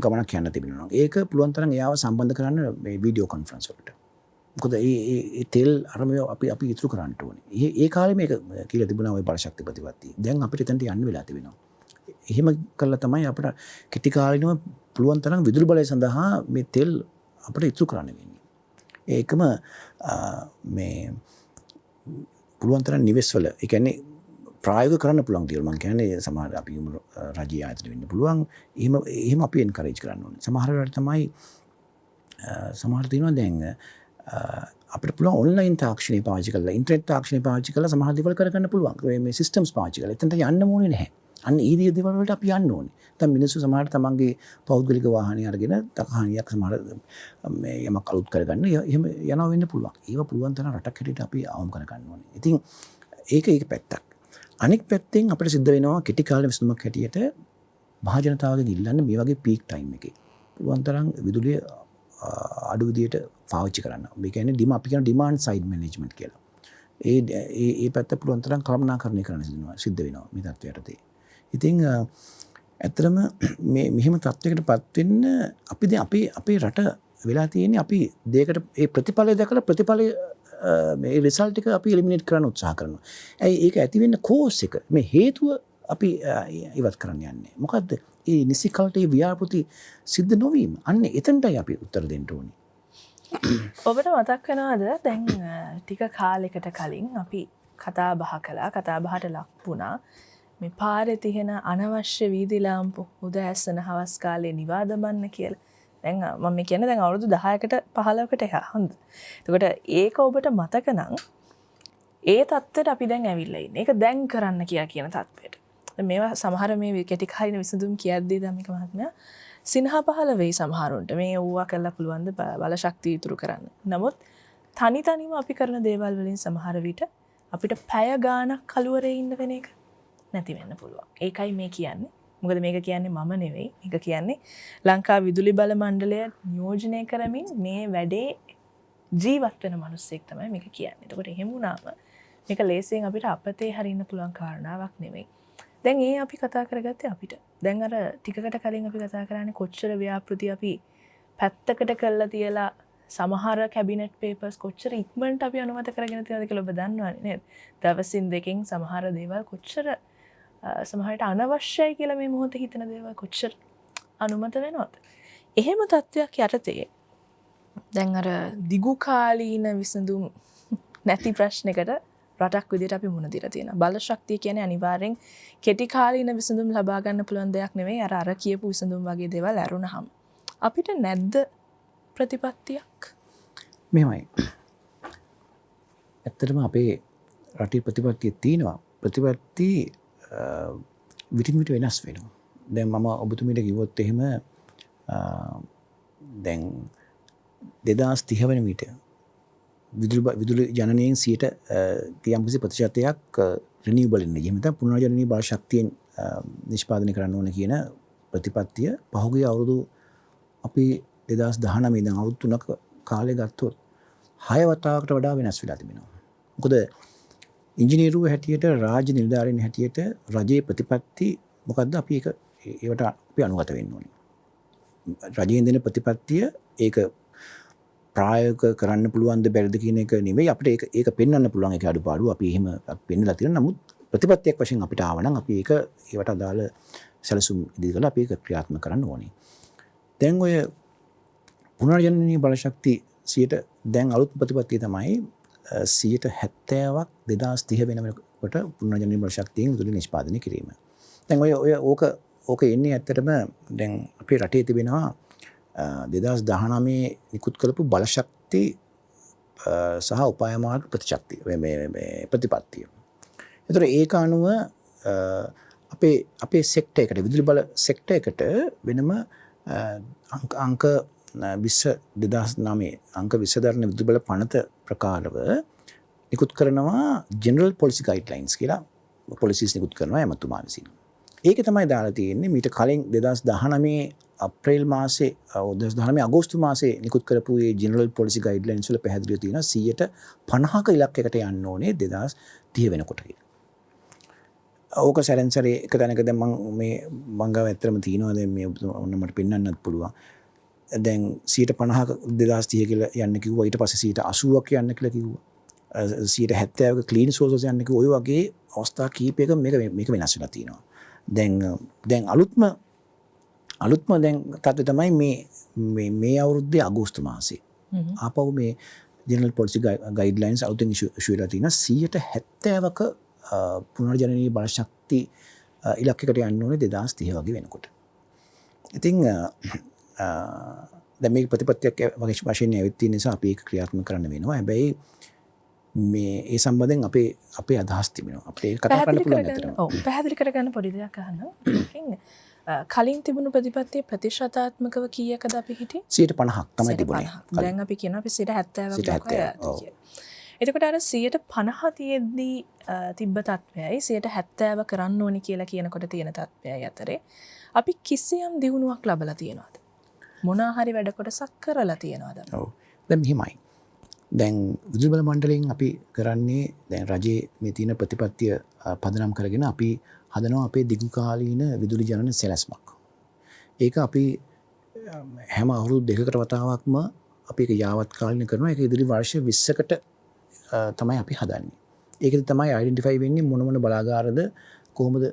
ගමනක් යන්න තිබෙනවා නම් ඒක පුළුවන් තරම් එයාව සම්බන්ධ කරන්න මේ වීඩියෝ කොන්ෆරන්ස් වලට. මොකද ඒ තෙල් අරමය අපි ඉතුරු කරන්න ඕනේ. ඒ කාලේ මේක කියලා තිබුණා ওই බලශක්ති ප්‍රතිපත්තිය. දැන් අපිට එතනට යන්න වෙලා තිබෙනවා. එහෙම කළා තමයි අපිට කෙටි කාලිනව පුළුවන් තරම් විදුලි බලය සඳහා මේ තෙල් අපිට ඉතුරු කරන්න වෙන්නේ. ඒකම මේ පුළුවන් තරම් නිවෙස්වල ඒ කියන්නේ ප්‍රායෝගික කරන්න පුළුවන් දේවල් මම කියන්නේ සමහර අපි රජීය ආයතන වෙන්න පුළුවන්. එහෙම අපි එන්කරේජ් කරන්න ඕනේ. සමහර වෙලාවට තමයි සමහර තියෙනවා දැන් අපිට පුළුවන් ඔන්ලයින් තාක්ෂණය පාවිච්චි කරලා ඉන්ටර්නෙට් තාක්ෂණය පාවිච්චි කරලා සමහර දේවල් කරගන්න පුළුවන්. මේ සිස්ටම්ස් පාවිච්චි කරලා එතනට යන්න ඕනේ නැහැ. අන්න ඒ දේවල් වලට අපි යන්න ඕනේ. දැන් මිනිස්සු සමහර තමන්ගේ පෞද්ගලික වාහනේ අරගෙන තකහානියක් සමහර මේ යමක් අලුත් කරගන්න එහෙම යනවා වෙන්න පුළුවන්. ඒක පුළුවන් තරම් රටක් හැටියට අපි අවම කරගන්න ඕනේ. ඉතින් ඒක පැත්තක්. අනෙක් පැත්තෙන් අපිට සිද්ධ වෙනවා කෙටි කාල විසඳුමක් හැටියට මහ ජනතාවගෙන් ඉල්ලන්න මේ වගේ පීක් ටයිම් එකේ පුළුවන් තරම් විදුලිය අඩු විදියට පාවිච්චි කරන්න. මේ කියන්නේ අපි කියන ඩිමාන්ඩ් සයිඩ් මැනේජ්මන්ට් කියලා. ඒ පැත්ත පුළුවන් තරම් කළමනාකරණය කරන්න සිද්ධ වෙනවා මේ තත්ත්වයටදී. ඉතින් ඇත්තටම මෙහෙම තත්ත්වයකටපත් වෙන්න අපි දැන් අපේ රට වෙලා තියෙන්නේ අපි දෙයකට ඒ ප්‍රතිඵලය දැකලා ප්‍රතිඵලය මේ රිසල්ට් එක අපි එලිමිනේට් කරන්න උත්සාහ කරනවා. ඇයි ඒක ඇති වෙන්න කෝස් එක මේ හේතුව අපි ඉවත් කරන්න යන්නේ. මොකද්ද? ඒ නිසි කලට ඒ ව්‍යාපෘති සිද්ධ නොවීම. අන්න එතනටයි අපි උත්තර දෙන්න ඕනේ. ඔබට මතක් වෙනවද දැන් ටික කාලයකට කලින් අපි කතා බහ බහට ලක් වුණා මේ පාරේ තියෙන අනවශ්‍ය වීදි ලාම්පු උදෑසන හවස් කාලේ නිවා දමන්න කියලා. දැන් මම කියන්නේ දැන් අවුරුදු 10කට 15කට එහා හොඳ. එතකොට ඒක ඔබට මතක නම් ඒ தත්ත්වයට අපි දැන් ඇවිල්ලා ඉන්නේ. ඒක දැන් කරන්න කියන தත්ත්වයට. මේවා සමහර මේ කෙටි කාලින විසඳුම් කියද්දී ධම්මික මහත්මයා සිනහ පහළ වෙයි සමහරුන්ට මේ ඕවා කරලා පුළුවන්ද බල ශක්තිය ඉතුරු කරන්න. නමුත් තනි තනිව අපි කරන දේවල් වලින් සමහර විට අපිට පැය ගාණක් කලුවරේ ඉන්න වෙන එක නැති වෙන්න පුළුවන්. ඒකයි මේ කියන්නේ. මොකද මේක කියන්නේ මම නෙවෙයි. මේක කියන්නේ ලංකා විදුලි බල මණ්ඩලය නියෝජනය කරමින් මේ වැඩේ ජීවත් වෙන මිනිස්සෙක් තමයි මේක කියන්නේ. එතකොට එහෙම වුණාම මේක ලේසියෙන් අපිට අපතේ හරින්න පුළුවන් කාරණාවක් නෙවෙයි. දැන් ඒ අපි කතා කරගත්තේ අපිට. දැන් අර ටිකකට කලින් අපි කතා කරන්නේ කොච්චර ව්‍යාපෘති අපි පැත්තකට කරලා තියලා සමහර කැබිනට් පේපර්ස් කොච්චර ඉක්මනට අපි අනුමත කරගෙන තියෙනවද කියලා ඔබ දන්නවනේ නේද? දවසින් දෙකකින් සමහර දේවල් කොච්චර සමහරට අනවශ්‍යයි කියලා මේ මොහොතේ හිතන දේවල් කොච්චර අනුමත වෙනවද? එහෙම තත්ත්වයක් යටතේ දැන් අර දිගු කාලීන විසඳුම් නැති ප්‍රශ්නයකට රටක් විදිහට අපි මුහුණ දීලා තියෙනවා. බල ශක්තිය කියන්නේ අනිවාර්යෙන් කෙටි කාලීන විසඳුම් ලබා ගන්න පුළුවන් දෙයක් නෙවෙයි. අර කියපු විසඳුම් වගේ දේවල් අරුණහම අපිට නැද්ද ප්‍රතිපත්තියක්? මෙහෙමයි. ඇත්තටම අපේ රටේ ප්‍රතිපත්තිය තියෙනවා. ප්‍රතිපත්ති විටින් විට වෙනස් වෙනවා. දැන් මම ඔබතුමීට කිව්වොත් එහෙම දැන් 2030 වෙන විට විදුලි ජනනයෙන් 100ට යම්කිසි ප්‍රතිශතයක් රිනියුබල් එනර්ජි එහෙම නැත්නම් පුනර්ජනනීය බල ශක්තියෙන් නිෂ්පාදනය කරන්න ඕන කියන ප්‍රතිපත්තිය පහුගිය අවුරුදු අපි 2019 ඉඳන් අවුරුදු 3ක කාලය ගත්තොත් 6 වතාවකට වඩා වෙනස් වෙලා තිබෙනවා. මොකද ඉංජිනේරුව හැටියට රාජ්‍ය නිලධාරීන් හැටියට රජයේ ප්‍රතිපත්ති මොකද්ද අපි ඒවට අපි අනුගත වෙන්න ඕනේ. රජයෙන් දෙන ප්‍රතිපත්තිය ඒක ප්‍රායෝගික කරන්න පුළුවන්ද බැරිද කියන එක නෙවෙයි අපිට ඒක පෙන්වන්න පුළුවන් ඒක අඩුපාඩු අපි එහෙම පෙන්නලා තියෙනවා. නමුත් ප්‍රතිපත්තියක් වශයෙන් අපිට ආව නම් අපි ඒවට අදාළ සැලසුම් ඉදිරි කරලා අපි ඒක ක්‍රියාත්මක කරන්න ඕනේ. දැන් ඔය පුනර්ජනනීය බල ශක්තිය 100ට දැන් අලුත් ප්‍රතිපත්තිය තමයි 70%ක් 2030 වෙනකොට පුනර්ජනනීය බල ශක්තියෙන් විදුලි නිෂ්පාදනය කිරීම. දැන් ඕක එන්නේ ඇත්තටම දැන් අපේ රටේ තිබෙනවා 2019 නිකුත් කරපු බල ශක්ති සහ උපාය මාර්ග ප්‍රතිපත්තිය. ඒතර ඒක අනුව අපේ සෙක්ටර් එකට විදුලි බල සෙක්ටර් එකට වෙනම අංක 2009 අංක 20 දරන විදුලි බල පනත ප්‍රකාරව නිකුත් කරනවා ජෙනරල් පොලිසි ගයිඩ්ලයින්ස් කියලා පොලිසිස් නිකුත් කරනවා ඇමතුමා විසින්. ඒක තමයි දාලා තියෙන්නේ මීට කලින් 2019 අප්‍රේල් මාසේ 2019 අගෝස්තු මාසේ නිකුත් කරපු මේ ජෙනරල් පොලිසි ගයිඩ්ලයින්ස් වල පැහැදිලිව තියෙනවා 150ක ඉලක්කයකට යන්න ඕනේ 2030 වෙනකොට කියලා. ඕක සැරෙන්සරේ එක තැනක දැන් මම ගාව ඇත්තටම තියෙනවා දැන් මේ ඔන්න මට පෙන්වන්නත් පුළුවන්. දැන් 150ක 2030 කියලා යන්න කිව්වා ඊට පස්සේ 80ක් යන්න කියලා කිව්වා. 70ක ක්ලීන් සෝසස් යන්න කිව්වා. ඔය වගේ අවස්ථා කීපයක මේක වෙනස් වෙලා තියෙනවා. දැන් අලුත්ම දැන් තත්ත්වය තමයි මේ අවුරුද්දේ අගෝස්තු මාසේ. ආපහු මේ ජෙනරල් පොලිසි ගයිඩ්ලයින්ස් අලුතෙන් ඉෂු වෙලා තියෙනවා 70%ක පුනර්ජනනීය බල ශක්ති ඉලක්කයකට යන්න ඕනේ 2030 වගේ වෙනකොට. ඉතින් දැන් මේක ප්‍රතිපත්තියක් වශයෙන් ඇවිත් තියෙන නිසා අපි ඒක ක්‍රියාත්මක කරන්න වෙනවා. හැබැයි මේ සම්බන්ධයෙන් අපේ අදහස් තිබෙනවා. අපිට ඒක කතා කරන්න පුළුවන් ඇත්තටම. ඔව් පැහැදිලි කරගන්න පොඩි දෙයක් අහනවා. කලින් තිබුණු ප්‍රතිපත්තිය ප්‍රතිශතාත්මකව කීයකද අපි හිටියේ? 50ක් තමයි තිබුණේ. දැන් අපි කියනවා අපි 70ක් දක්වා. එතකොට අර 150 තියෙද්දී තිබ්බ තත්වයයි 70 කරන්න ඕනි කියලා කියනකොට තියෙන තත්වයයි අතරේ අපි කිසියම් දියුණුවක් ලබලා තියෙනවද? මොනවා හරි වැඩ කොටසක් කරලා තියෙනවද? ඔව්. දැන් මෙහිමයි. දැන් විදුලි බල මණ්ඩලයෙන් අපි කරන්නේ දැන් රජයේ මේ තියෙන ප්‍රතිපත්තිය පදනම් කරගෙන අපි හදනවා අපේ දිගු කාලීන විදුලි ජනන සැලැස්මක්. ඒක අපි හැම අවුරුදු දෙකකට වතාවක්ම අපි ඒක යාවත් කාලීන කරනවා. ඒක ඉදිරි වර්ෂ 20කට තමයි අපි හදන්නේ. ඒකෙදි තමයි අයිඩෙන්ටිෆයි වෙන්නේ මොන බලාගාරද කොහොමද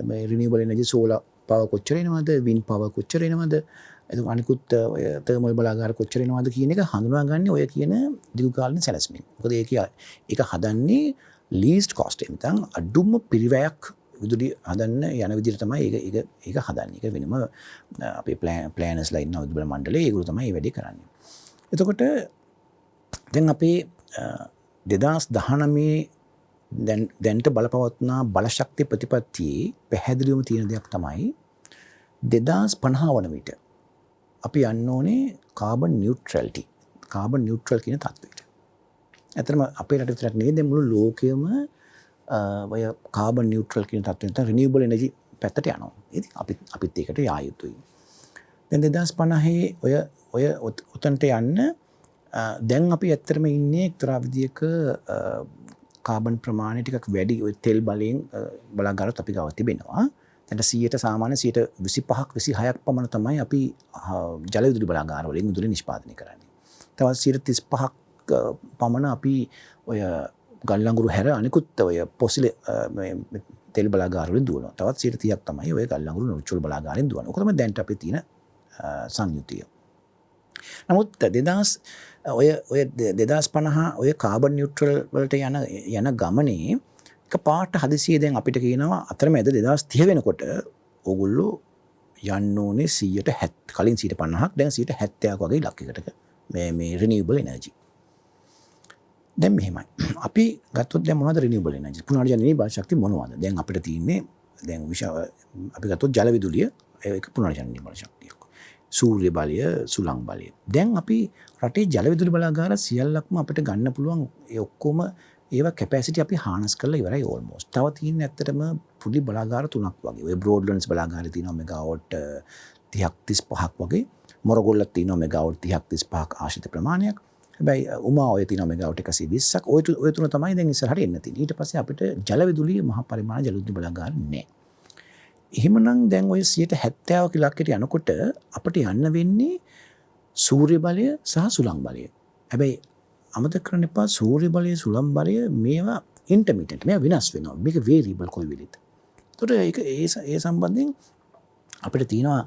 මේ රිනියුබල් එනර්ජි සෝලාර් පවර් කොච්චර එනවද වින්ඩ් පවර් කොච්චර එනවද එතකොට අනිකුත් තර්මල් බලාගාර කොච්චර එනවද කියන එක හඳුනාගන්නේ ඔය කියන දිගු කාලීන සැලැස්මෙන්. මොකද ඒක හදන්නේ ලීස්ට් කොස්ට් එකෙන් නැත්නම් අඩුම පිරිවැයක් විදුලි හදන්න යන විදිහට තමයි ඒක හදන්නේ. ඒක වෙනම අපේ ප්ලෑනර්ස්ලා ඉන්න විදුලි මණ්ඩලයේ ඒගොල්ලෝ තමයි මේ වැඩේ කරන්නේ. එතකොට දැන් අපේ 2019 දැන්ට බලපවත්නා බලශක්ති ප්‍රතිපත්තියේ පැහැදිලිවම තියෙන දෙයක් තමයි 2050 වන විට අපි යන්න ඕනේ කාබන් නියුට්‍රැලිටි. කාබන් නියුට්‍රල් කියන තත්ත්වයට. ඇත්තටම අපේ රට විතරක් නෙවෙයි දැන් මුළු ලෝකෙම ඔය කාබන් නියුට්‍රල් කියන තත්ත්වයට රිනියුබල් එනර්ජි පැත්තට යනවා. ඉතින් අපිත් ඒකට යා යුතුයි. දැන් 2050 ඔය උතන්ට යන්න දැන් අපි ඇත්තටම ඉන්නේ එක්තරා විදියක කාබන් ප්‍රමාණය ටිකක් වැඩි ඔය තෙල් බලයෙන් බලාගාරත් අපි ගාව තිබෙනවා. දැන් 100ට සාමාන්‍ය 25ක් 26ක් පමණ තමයි අපි ජල විදුලි බලාගාර වලින් විදුලි නිෂ්පාදනය කරන්නේ. තවත් 35ක් පමණ අපි ඔය ගල්ලංගුරු හැර අනිකුත් ඔය පොසිල තෙල් බලාගාර වලින් දුවනවා. තවත් 30ක් තමයි ඔය ගල්ලංගුරු නොචුල් බලාගාරෙන් දුවනවා. ඔක තමයි දැන්ට අපි තියෙන සංයුතිය. නමුත් 2050 ඔය කාබන් නියුට්‍රල් වලට යන ගමනේ එක පාට හදිසිය දැන් අපිට කියනවා අතරමැද 2030 වෙනකොට ඕගොල්ලෝ යන්න ඕනේ 170 කලින් 50ක් දැන් 70ක් වගේ ඉලක්කයකට මේ රිනියුබල් එනර්ජි. දැන් මෙහෙමයි. අපි ගත්තොත් දැන් මොනවද රිනියුබල් එනර්ජි? පුනර්ජනනීය ශක්තිය මොනවද? දැන් අපිට තියෙන්නේ දැන් අපි ගත්තොත් ජල විදුලිය ඒක පුනර්ජනනීය ශක්තියක්. සූර්ය බලය, සුළං බලය. දැන් අපි රටේ ජල විදුලි බලාගාර සියල්ලක්ම අපිට ගන්න පුළුවන් ඒ ඔක්කොම ඒවා කැපැසිටි අපි හානස් කරලා ඉවරයි ඕල්මෝස්ට්. තව තියෙන්නේ ඇත්තටම පුඩි බලාගාර 3ක් වගේ. ඔය බ්‍රෝඩ්ලන්ඩ්ස් බලාගාරේ තියෙනවා මෙගාවොට් 30ක් 35ක් වගේ. මොරගොල්ලක් තියෙනවා මෙගාවොට් 30ක් 35ක් ආශ්‍රිත ප්‍රමාණයක්. හැබැයි උමා ඔය තියෙනවා මෙගාවොට් 120ක්. ඔය තුන තමයි දැන් ඉස්සරහට එන්න තියෙන්නේ. ඊට පස්සේ අපිට ජල විදුලිය මහා පරිමාණ ජල විදුලි බලාගාර නැහැ. එහෙමනම් දැන් ඔය 70ක ඉලක්කයට යනකොට අපිට යන්න වෙන්නේ සූර්ය බලය සහ සුළං බලය. හැබැයි අමතක කරන්න එපා සූර්ය බලය සුළං බලය මේවා ඉන්ටර්මිටන්ට් මේවා වෙනස් වෙනවා. මේක වේරියබල් කොයි වෙලෙත්. ඒතකොට ඒක ඒ සම්බන්ධයෙන් අපිට තියෙනවා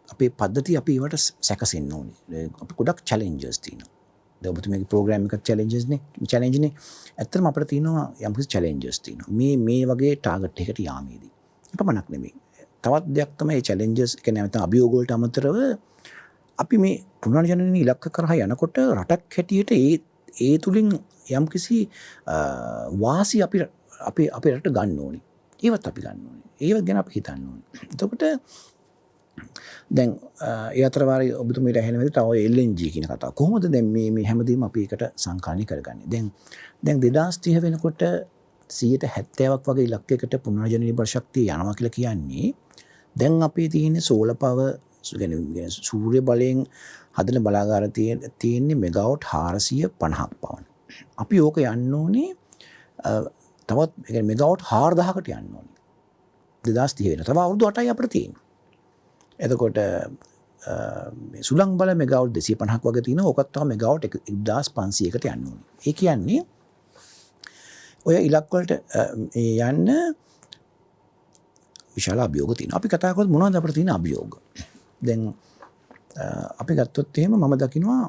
අපේ පද්ධතිය අපි ඒවට සැකසෙන්න ඕනේ. අපි ගොඩක් චැලෙන්ජස් තියෙනවා. දැන් ඔබතුමීගේ ප්‍රෝග්‍රෑම් එකක් චැලෙන්ජස් නේ. ඇත්තටම අපිට තියෙනවා යම්කිසි චැලෙන්ජස් තියෙනවා. මේ වගේ ටාගට් එකකට යාමේදී. පමණක් නෙමෙයි. තවත් දෙයක් තමයි මේ චැලෙන්ජස් කියන්නේ නැත්නම් අභියෝග වලට අමතරව අපි මේ පුනර්ජනනීය ඉලක්ක කරා යනකොට රටක් හැටියට ඒ තුලින් යම්කිසි වාසි අපි රට ගන්න ඕනේ. ඒවත් අපි ගන්න ඕනේ. ඒවත් ගැන අපි හිතන්න ඕනේ. එතකොට දැන් ඒ අතර වාරේ ඔබතුමීට ඇහෙන විදිහට තව LNG කියන කතාව. කොහොමද දැන් මේ හැමදේම අපි එකට සංකලනය කරගන්නේ? දැන් 2030 වෙනකොට 70ක් වගේ ඉලක්කයකට පුනර්ජනනීය ශක්තිය යනවා කියලා කියන්නේ දැන් අපේ තියෙන සෝලර් පවර් සූර්ය බලයෙන් හදන බලාගාර තියෙන්නේ මෙගාවොට් 450ක් පවන. අපි ඕක යන්න ඕනේ තවත් මෙගාවොට් 4000කට යන්න ඕනේ. 2030 වෙන. තව අවුරුදු 8යි අපිට තියෙන්නේ. එතකොට සුළං බල මෙගාවොට් 250ක් වගේ තියෙනවා. ඕකත් තව මෙගාවොට් 1500කට යන්න ඕනේ. ඒ කියන්නේ ඔය ඉලක්කවලට යන්න විශාල අභියෝග තියෙනවා. අපි කතා කරොත් මොනවද අපිට තියෙන අභියෝග? දැන් අපි ගත්තොත් එහෙම මම දකිනවා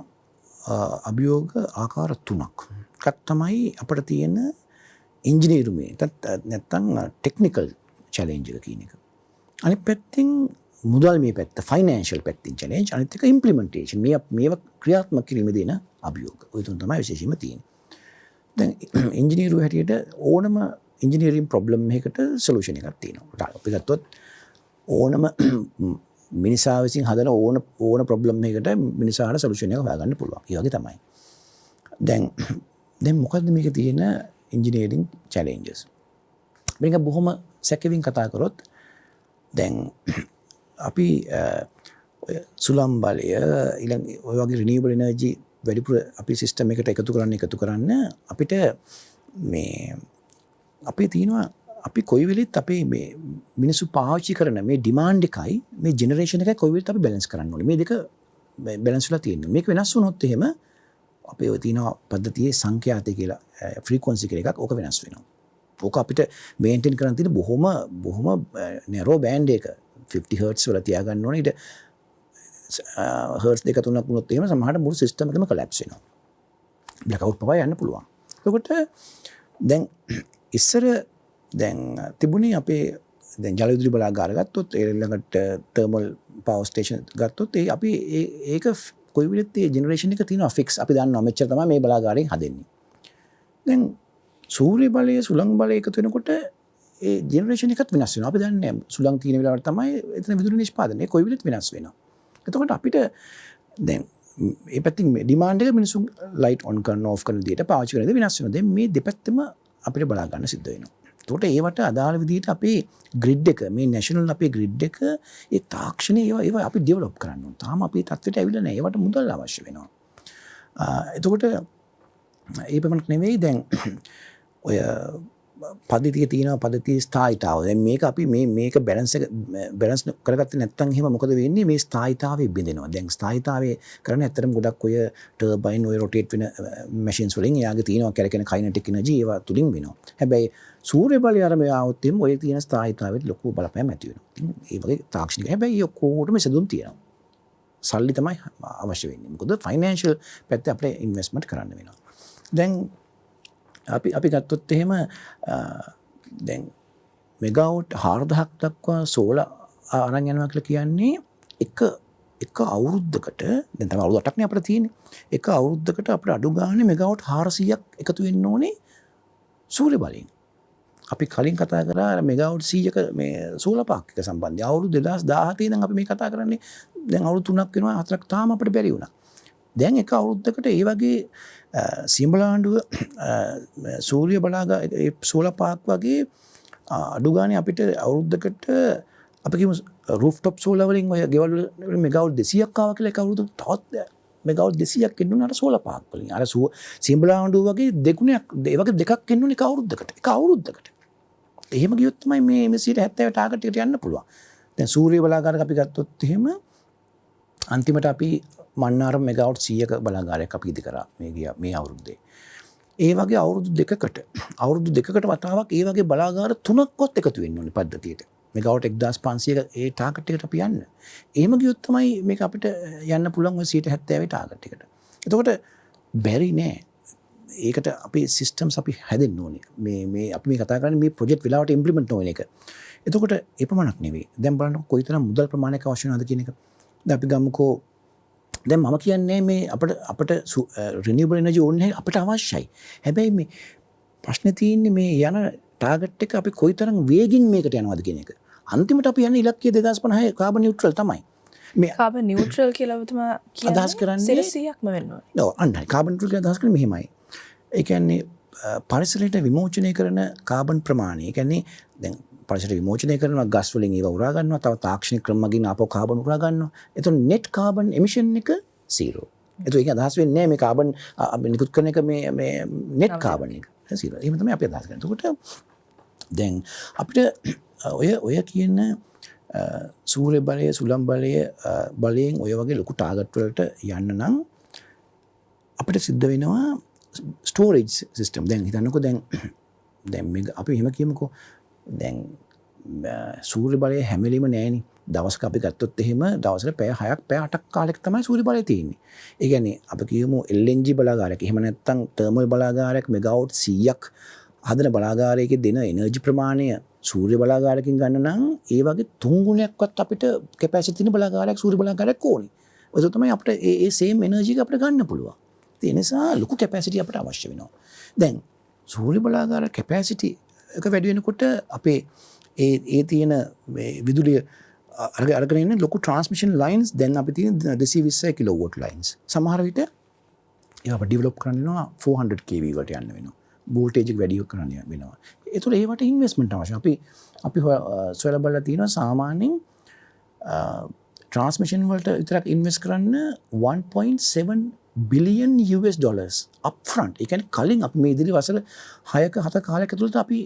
අභියෝග ආකාර 3ක්. එකක් තමයි අපිට තියෙන ඉංජිනේරුමේ නැත්තම් ටෙක්නිකල් චැලෙන්ජ් එක කියන එක. අනිත් පැත්තෙන් මුදල් මේ පැත්ත ෆයිනෑන්ෂල් පැත්තෙන් චැලෙන්ජ් අනිත් එක ඉම්ප්ලිමන්ටේෂන් මේවා ක්‍රියාත්මක කිරීමේ දෙන අභියෝග. ඔය තුන තමයි විශේෂයෙන්ම තියෙන්නේ. දැන් ඉංජිනේරු හැටියට ඕනම ඉංජිනීරින් ප්‍රොබ්ලම් එකකට සොලියුෂන් එකක් තියෙනවා. අපි ගත්තොත් ඕනම මිනිසා විසින් හදන ඕන ප්‍රොබ්ලම් එකකට මිනිසාට සොලියුෂන් එක හොයාගන්න පුළුවන්. ඒ වගේ තමයි. දැන් මොකද්ද මේක තියෙන ඉංජිනීරින් චැලෙන්ජස්? මේක බොහොම සැකෙවින් කතා කරොත් දැන් අපි සුළං බලය ඊළඟ ඔය වගේ රිනියුබල් එනර්ජි වැඩිපුර අපි සිස්ටම් එකට එකතු කරන්න අපිට මේ අපි තියෙනවා අපි කොයි වෙලෙත් අපේ මේ මිනිස්සු පාවිච්චි කරන මේ ඩිමාන්ඩ් එකයි මේ ජෙනරේෂන් එකයි කොයි වෙලෙත් අපි බැලන්ස් කරන්න ඕනේ. මේ දෙක බැලන්ස් වෙලා තියෙනවා. මේක වෙනස් වුණොත් එහෙම අපේ ඔය තියෙනවා පද්ධතියේ සංඛ්‍යාතය කියලා ෆ්‍රීකවන්සි කියලා එකක් ඕක වෙනස් වෙනවා. ඕක අපිට මේන්ටේන් කරන්න තියෙන බොහොම නැරෝ බෑන්ඩ් එක 50 හර්ට්ස් වල තියාගන්න ඕනේ. ඊට හර්ට්ස් දෙක තුනක් වුණොත් එහෙම සමහරට මුළු සිස්ටම් එකම කොලැප්ස් වෙනවා. බ්ලැක් අවුට් පවා යන්න පුළුවන්. එතකොට දැන් ඉස්සර දැන් තිබුණේ අපේ දැන් ජල විදුලි බලාගාර ගත්තොත් ඒ ළඟට තර්මල් පවර් ස්ටේෂන් ගත්තොත් අපි ඒක කොයි වෙලෙත් ඒ ජෙනරේෂන් එක තියෙනවා ෆික්ස්. අපි දන්නවා මෙච්චර තමයි මේ බලාගාරයෙන් හදන්නේ. දැන් සූර්ය බලය සුළං බලය එකතු වෙනකොට ඒ ජෙනරේෂන් එකත් වෙනස් වෙනවා. අපි දන්නේ සුළං තියෙන වෙලාවට තමයි එතන විදුලි නිෂ්පාදනය කොයි වෙලෙත් වෙනස් වෙනවා. එතකොට අපිට දැන් ඒ පැත්තින් ඩිමාන්ඩ් එක මිනිසුන් ලයිට් ඔන් කරන ඕෆ් කරන විදිහට පාවිච්චි කරන දේ වෙනස් වෙනවා. දැන් මේ දෙපැත්තම අපිට බලා ගන්න සිද්ධ වෙනවා. එතකොට ඒවට අදාළ විදිහට අපේ ග්‍රිඩ් එක මේ නැෂනල් අපේ ග්‍රිඩ් එක ඒ තාක්ෂණය ඒවා අපි ඩෙවලොප් කරන්න ඕන. තාම අපේ තත්ත්වයට ඇවිල්ලා නැහැ. ඒවට මුදල් අවශ්‍ය වෙනවා. එතකොට ඒ පමණක් නෙවෙයි දැන් ඔය පද්ධතිය තියෙනවා පද්ධතිය ස්ථායීතාව. දැන් මේක අපි මේක බැලන්ස් කරගත්තේ නැත්නම් එහෙම මොකද වෙන්නේ මේ ස්ථායීතාවය බිඳෙනවා. දැන් ස්ථායීතාවය කරන්නේ ඇත්තටම ගොඩක් ඔය ටර්බයින් ඔය රොටේට් වෙන මැෂින්ස් වලින් එයාගේ තියෙනවා කැරකෙන කයිනටික් එනර්ජි ඒවා තුලින් වෙනවා. හැබැයි සූර්ය බලය අරම ආවොත් එම් ඔය තියෙන ස්ථායීතාවයට ලොකු බලපෑමක් ඇති වෙනවා. ඒ වගේ තාක්ෂණික හැබැයි ඔක්කොටම සදුම් තියෙනවා. සල්ලි තමයි අවශ්‍ය වෙන්නේ. මොකද ෆයිනෑන්ෂල් පැත්තේ අපිට ඉන්වෙස්ට්මන්ට් කරන්න වෙනවා. දැන් අපි ගත්තොත් එහෙම දැන් මෙගාවොට් 4000ක් දක්වා සෝලර් අරන් යනවා කියලා කියන්නේ එක අවුරුද්දකට දැන් තමයි අවුරුදු 8ක් නේ අපිට තියෙන්නේ. එක අවුරුද්දකට අපිට අඩු ගානේ මෙගාවොට් 400ක් එකතු වෙන්න ඕනේ සූර්ය බලයෙන්. අපි කලින් කතා කරා මෙගාවොට් 100ක මේ සෝලර් පාක් එක සම්බන්ධයෙන් අවුරුදු 2017 ඉඳන් අපි මේ කතා කරන්නේ දැන් අවුරුදු 3ක් වෙනවා 4ක් තාම අපිට බැරි වුණා. දැන් එක අවුරුද්දකට ඒ වගේ සියඹලාණ්ඩුව සූර්ය බලාගා සෝලර් පාක් වගේ අඩු ගානේ අපිට අවුරුද්දකට අපි කියමු රූෆ්ටොප් සෝලර් වලින් ඔය ගෙවල් වල මෙගාවොට් 200ක් ආවා කියලා එක අවුරුදු තවත් මෙගාවොට් 200ක් එන්න උනාට සෝලර් පාක් වලින්. අර සියඹලාණ්ඩුව වගේ දෙගුණයක් ඒ වගේ දෙකක් එන්න උනේ එක අවුරුද්දකට. එහෙම ගියොත් තමයි මේ 70 ටාගට් එකට යන්න පුළුවන්. දැන් සූර්ය බලාගාරක අපි ගත්තොත් එහෙම අන්තිමට අපි මන්නාරම් මෙගාවොට් 100ක බලාගාරයක් අපි ඉදි කරා මේ අවුරුද්දේ. ඒ වගේ අවුරුදු දෙකකට වතාවක් ඒ වගේ බලාගාර 3ක්වත් එකතු වෙන්න ඕනේ පද්ධතියට. මෙගාවොට් 1500ක ඒ ටාගට් එකට අපි යන්න. එහෙම ගියොත් තමයි මේක අපිට යන්න පුළුවන් ඔය 70 ටාගට් එකට. එතකොට බැරි නෑ. ඒකට අපේ සිස්ටම්ස් අපි හැදෙන්න ඕනේ. මේ අපි මේ කතා කරන්නේ මේ ප්‍රොජෙක්ට් වෙලාවට ඉම්ප්ලිමන්ට් නොවන එක. එතකොට ඒ පමණක් නෙවෙයි. දැන් බලන්න කොයිතරම් මුදල් ප්‍රමාණයක් අවශ්‍ය වෙනවද කියන එක. දැන් අපි ගමුකෝ දැන් මම කියන්නේ මේ අපිට රිනියබල් එනර්ජි ඕනේ අපිට අවශ්‍යයි. හැබැයි මේ ප්‍රශ්නේ තියෙන්නේ මේ යන ටාගට් එක අපි කොයිතරම් වේගින් මේකට යනවද කියන එක. අන්තිමට අපි යන්නේ ඉලක්කය 2050 කාබන් නියුට්‍රල් තමයි. මේ කාබන් නියුට්‍රල් කියලා ඔබතුමා කියන්නේ අදහස් කරන්නේ 100%ක්ම වෙන්න ඕනේ. ඔව් අන්නයි කාබන් නියුට්‍රල් කියලා අදහස් කරන්නේ මෙහෙමයි. ඒ කියන්නේ පරිසරයට විමෝචනය කරන කාබන් ප්‍රමාණය. ඒ කියන්නේ දැන් පරිසරයට විමෝචනය කරනවා ගස් වලින් ඒව උරා ගන්නවා. තව තාක්ෂණික ක්‍රම මගින් ආපහු කාබන් උරා ගන්නවා. එතකොට net carbon emission එක 0. එතකොට ඒක අදහස් වෙන්නේ නැහැ මේ කාබන් නිකුත් කරන එක මේ net carbon එක 0. එහෙම තමයි අපි අදහස් කරන්නේ. එතකොට දැන් අපිට ඔය කියන සූර්ය බලය සුළං බලයෙන් ඔය වගේ ලොකු ටාගට් වලට යන්න නම් අපිට සිද්ධ වෙනවා ස්ටෝරේජ් සිස්ටම්. දැන් හිතන්නකෝ දැන් මේක අපි එහෙම කියමුකෝ දැන් සූර්ය බලය හැම වෙලෙම නැහෙනි. දවසක අපි ගත්තොත් එහෙම දවසට පැය 6ක් පැය 8ක් කාලෙක තමයි සූර්ය බලය තියෙන්නේ. ඒ කියන්නේ අපි කියමු LNG බලාගාරයක් එහෙම නැත්නම් තර්මල් බලාගාරයක් මෙගාවොට් 100ක් හදන බලාගාරයකේ දෙන එනර්ජි ප්‍රමාණය සූර්ය බලාගාරකින් ගන්න නම් ඒ වගේ 3 ගුණයක්වත් අපිට කැපැසිටි තියෙන බලාගාරයක් සූර්ය බලාගාරයක් ඕනේ. ඒක තමයි අපිට ඒ සේම් එනර්ජි එක අපිට ගන්න පුළුවන්. ඒ නිසා ලොකු කැපැසිටි අපිට අවශ්‍ය වෙනවා. දැන් සූර්ය බලාගාර කැපැසිටි එක වැඩි වෙනකොට අපේ ඒ තියෙන විදුලිය අරගෙන ඉන්න ලොකු ට්‍රාන්ස්මිෂන් ලයින්ස් දැන් අපි තියෙන 220 කිලෝවොට් ලයින්ස් සමහර විට ඒවා අපි ඩෙවලොප් කරනවා 400 kV වලට යන්න වෙනවා. වෝල්ටේජ් එක වැඩි කරන්න වෙනවා. ඒතකොට ඒවට ඉන්වෙස්ට්මන්ට් අවශ්‍යයි. අපි සොයලා බලලා තියෙනවා සාමාන්‍යයෙන් ට්‍රාන්ස්මිෂන් වලට විතරක් ඉන්වෙස්ට් කරන්න 1.7 බිලියන් US ඩොලර්ස් අප්ෆ්‍රන්ට්. ඒ කියන්නේ කලින් අපි මේ ඉදිරි වසර 6ක 7 කාලයක ඇතුළත අපි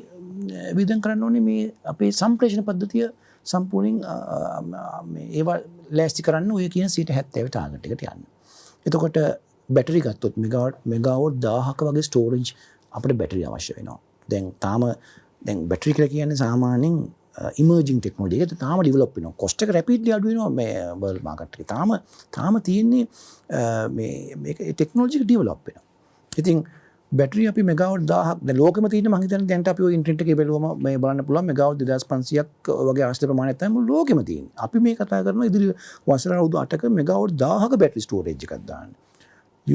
වියදම් කරන්න ඕනේ මේ අපේ සම්ප්‍රේෂණ පද්ධතිය සම්පූර්ණයෙන් ඒවා ලෑස්ති කරන්න ඔය කියන 70 ටාගට් එකට යන්න. එතකොට බැටරි ගත්තොත් මෙගාවොට් 1000ක වගේ ස්ටෝරේජ් අපිට බැටරි අවශ්‍ය වෙනවා. දැන් බැටරි කියලා කියන්නේ සාමාන්‍යයෙන් ඉමර්ජින් ටෙක්නොලොජි එක තාම ඩෙවලොප් වෙනවා. කොස්ට් එක රැපිඩ්ලි අඩු වෙනවා මේ වර්ල්ඩ් මාකට් එකේ. තාම තියෙන්නේ මේක ටෙක්නොලොජි එක ඩෙවලොප් වෙනවා. ඉතින් බැටරි අපි මෙගාවොට් 1000ක් දැන් ලෝකෙම තියෙන මම හිතන්නේ දැන්ට අපි ඔය ඉන්ටර්නෙට් එකේ බැලුවම මේ බලන්න පුළුවන් මෙගාවොට් 2500ක් වගේ ආශ්‍රිත ප්‍රමාණයක් තමයි ලෝකෙම තියෙන්නේ. අපි මේ කතා කරන ඉදිරි වසර අවුරුදු 8ක මෙගාවොට් 1000ක බැටරි ස්ටෝරේජ් එකක් දාන්න.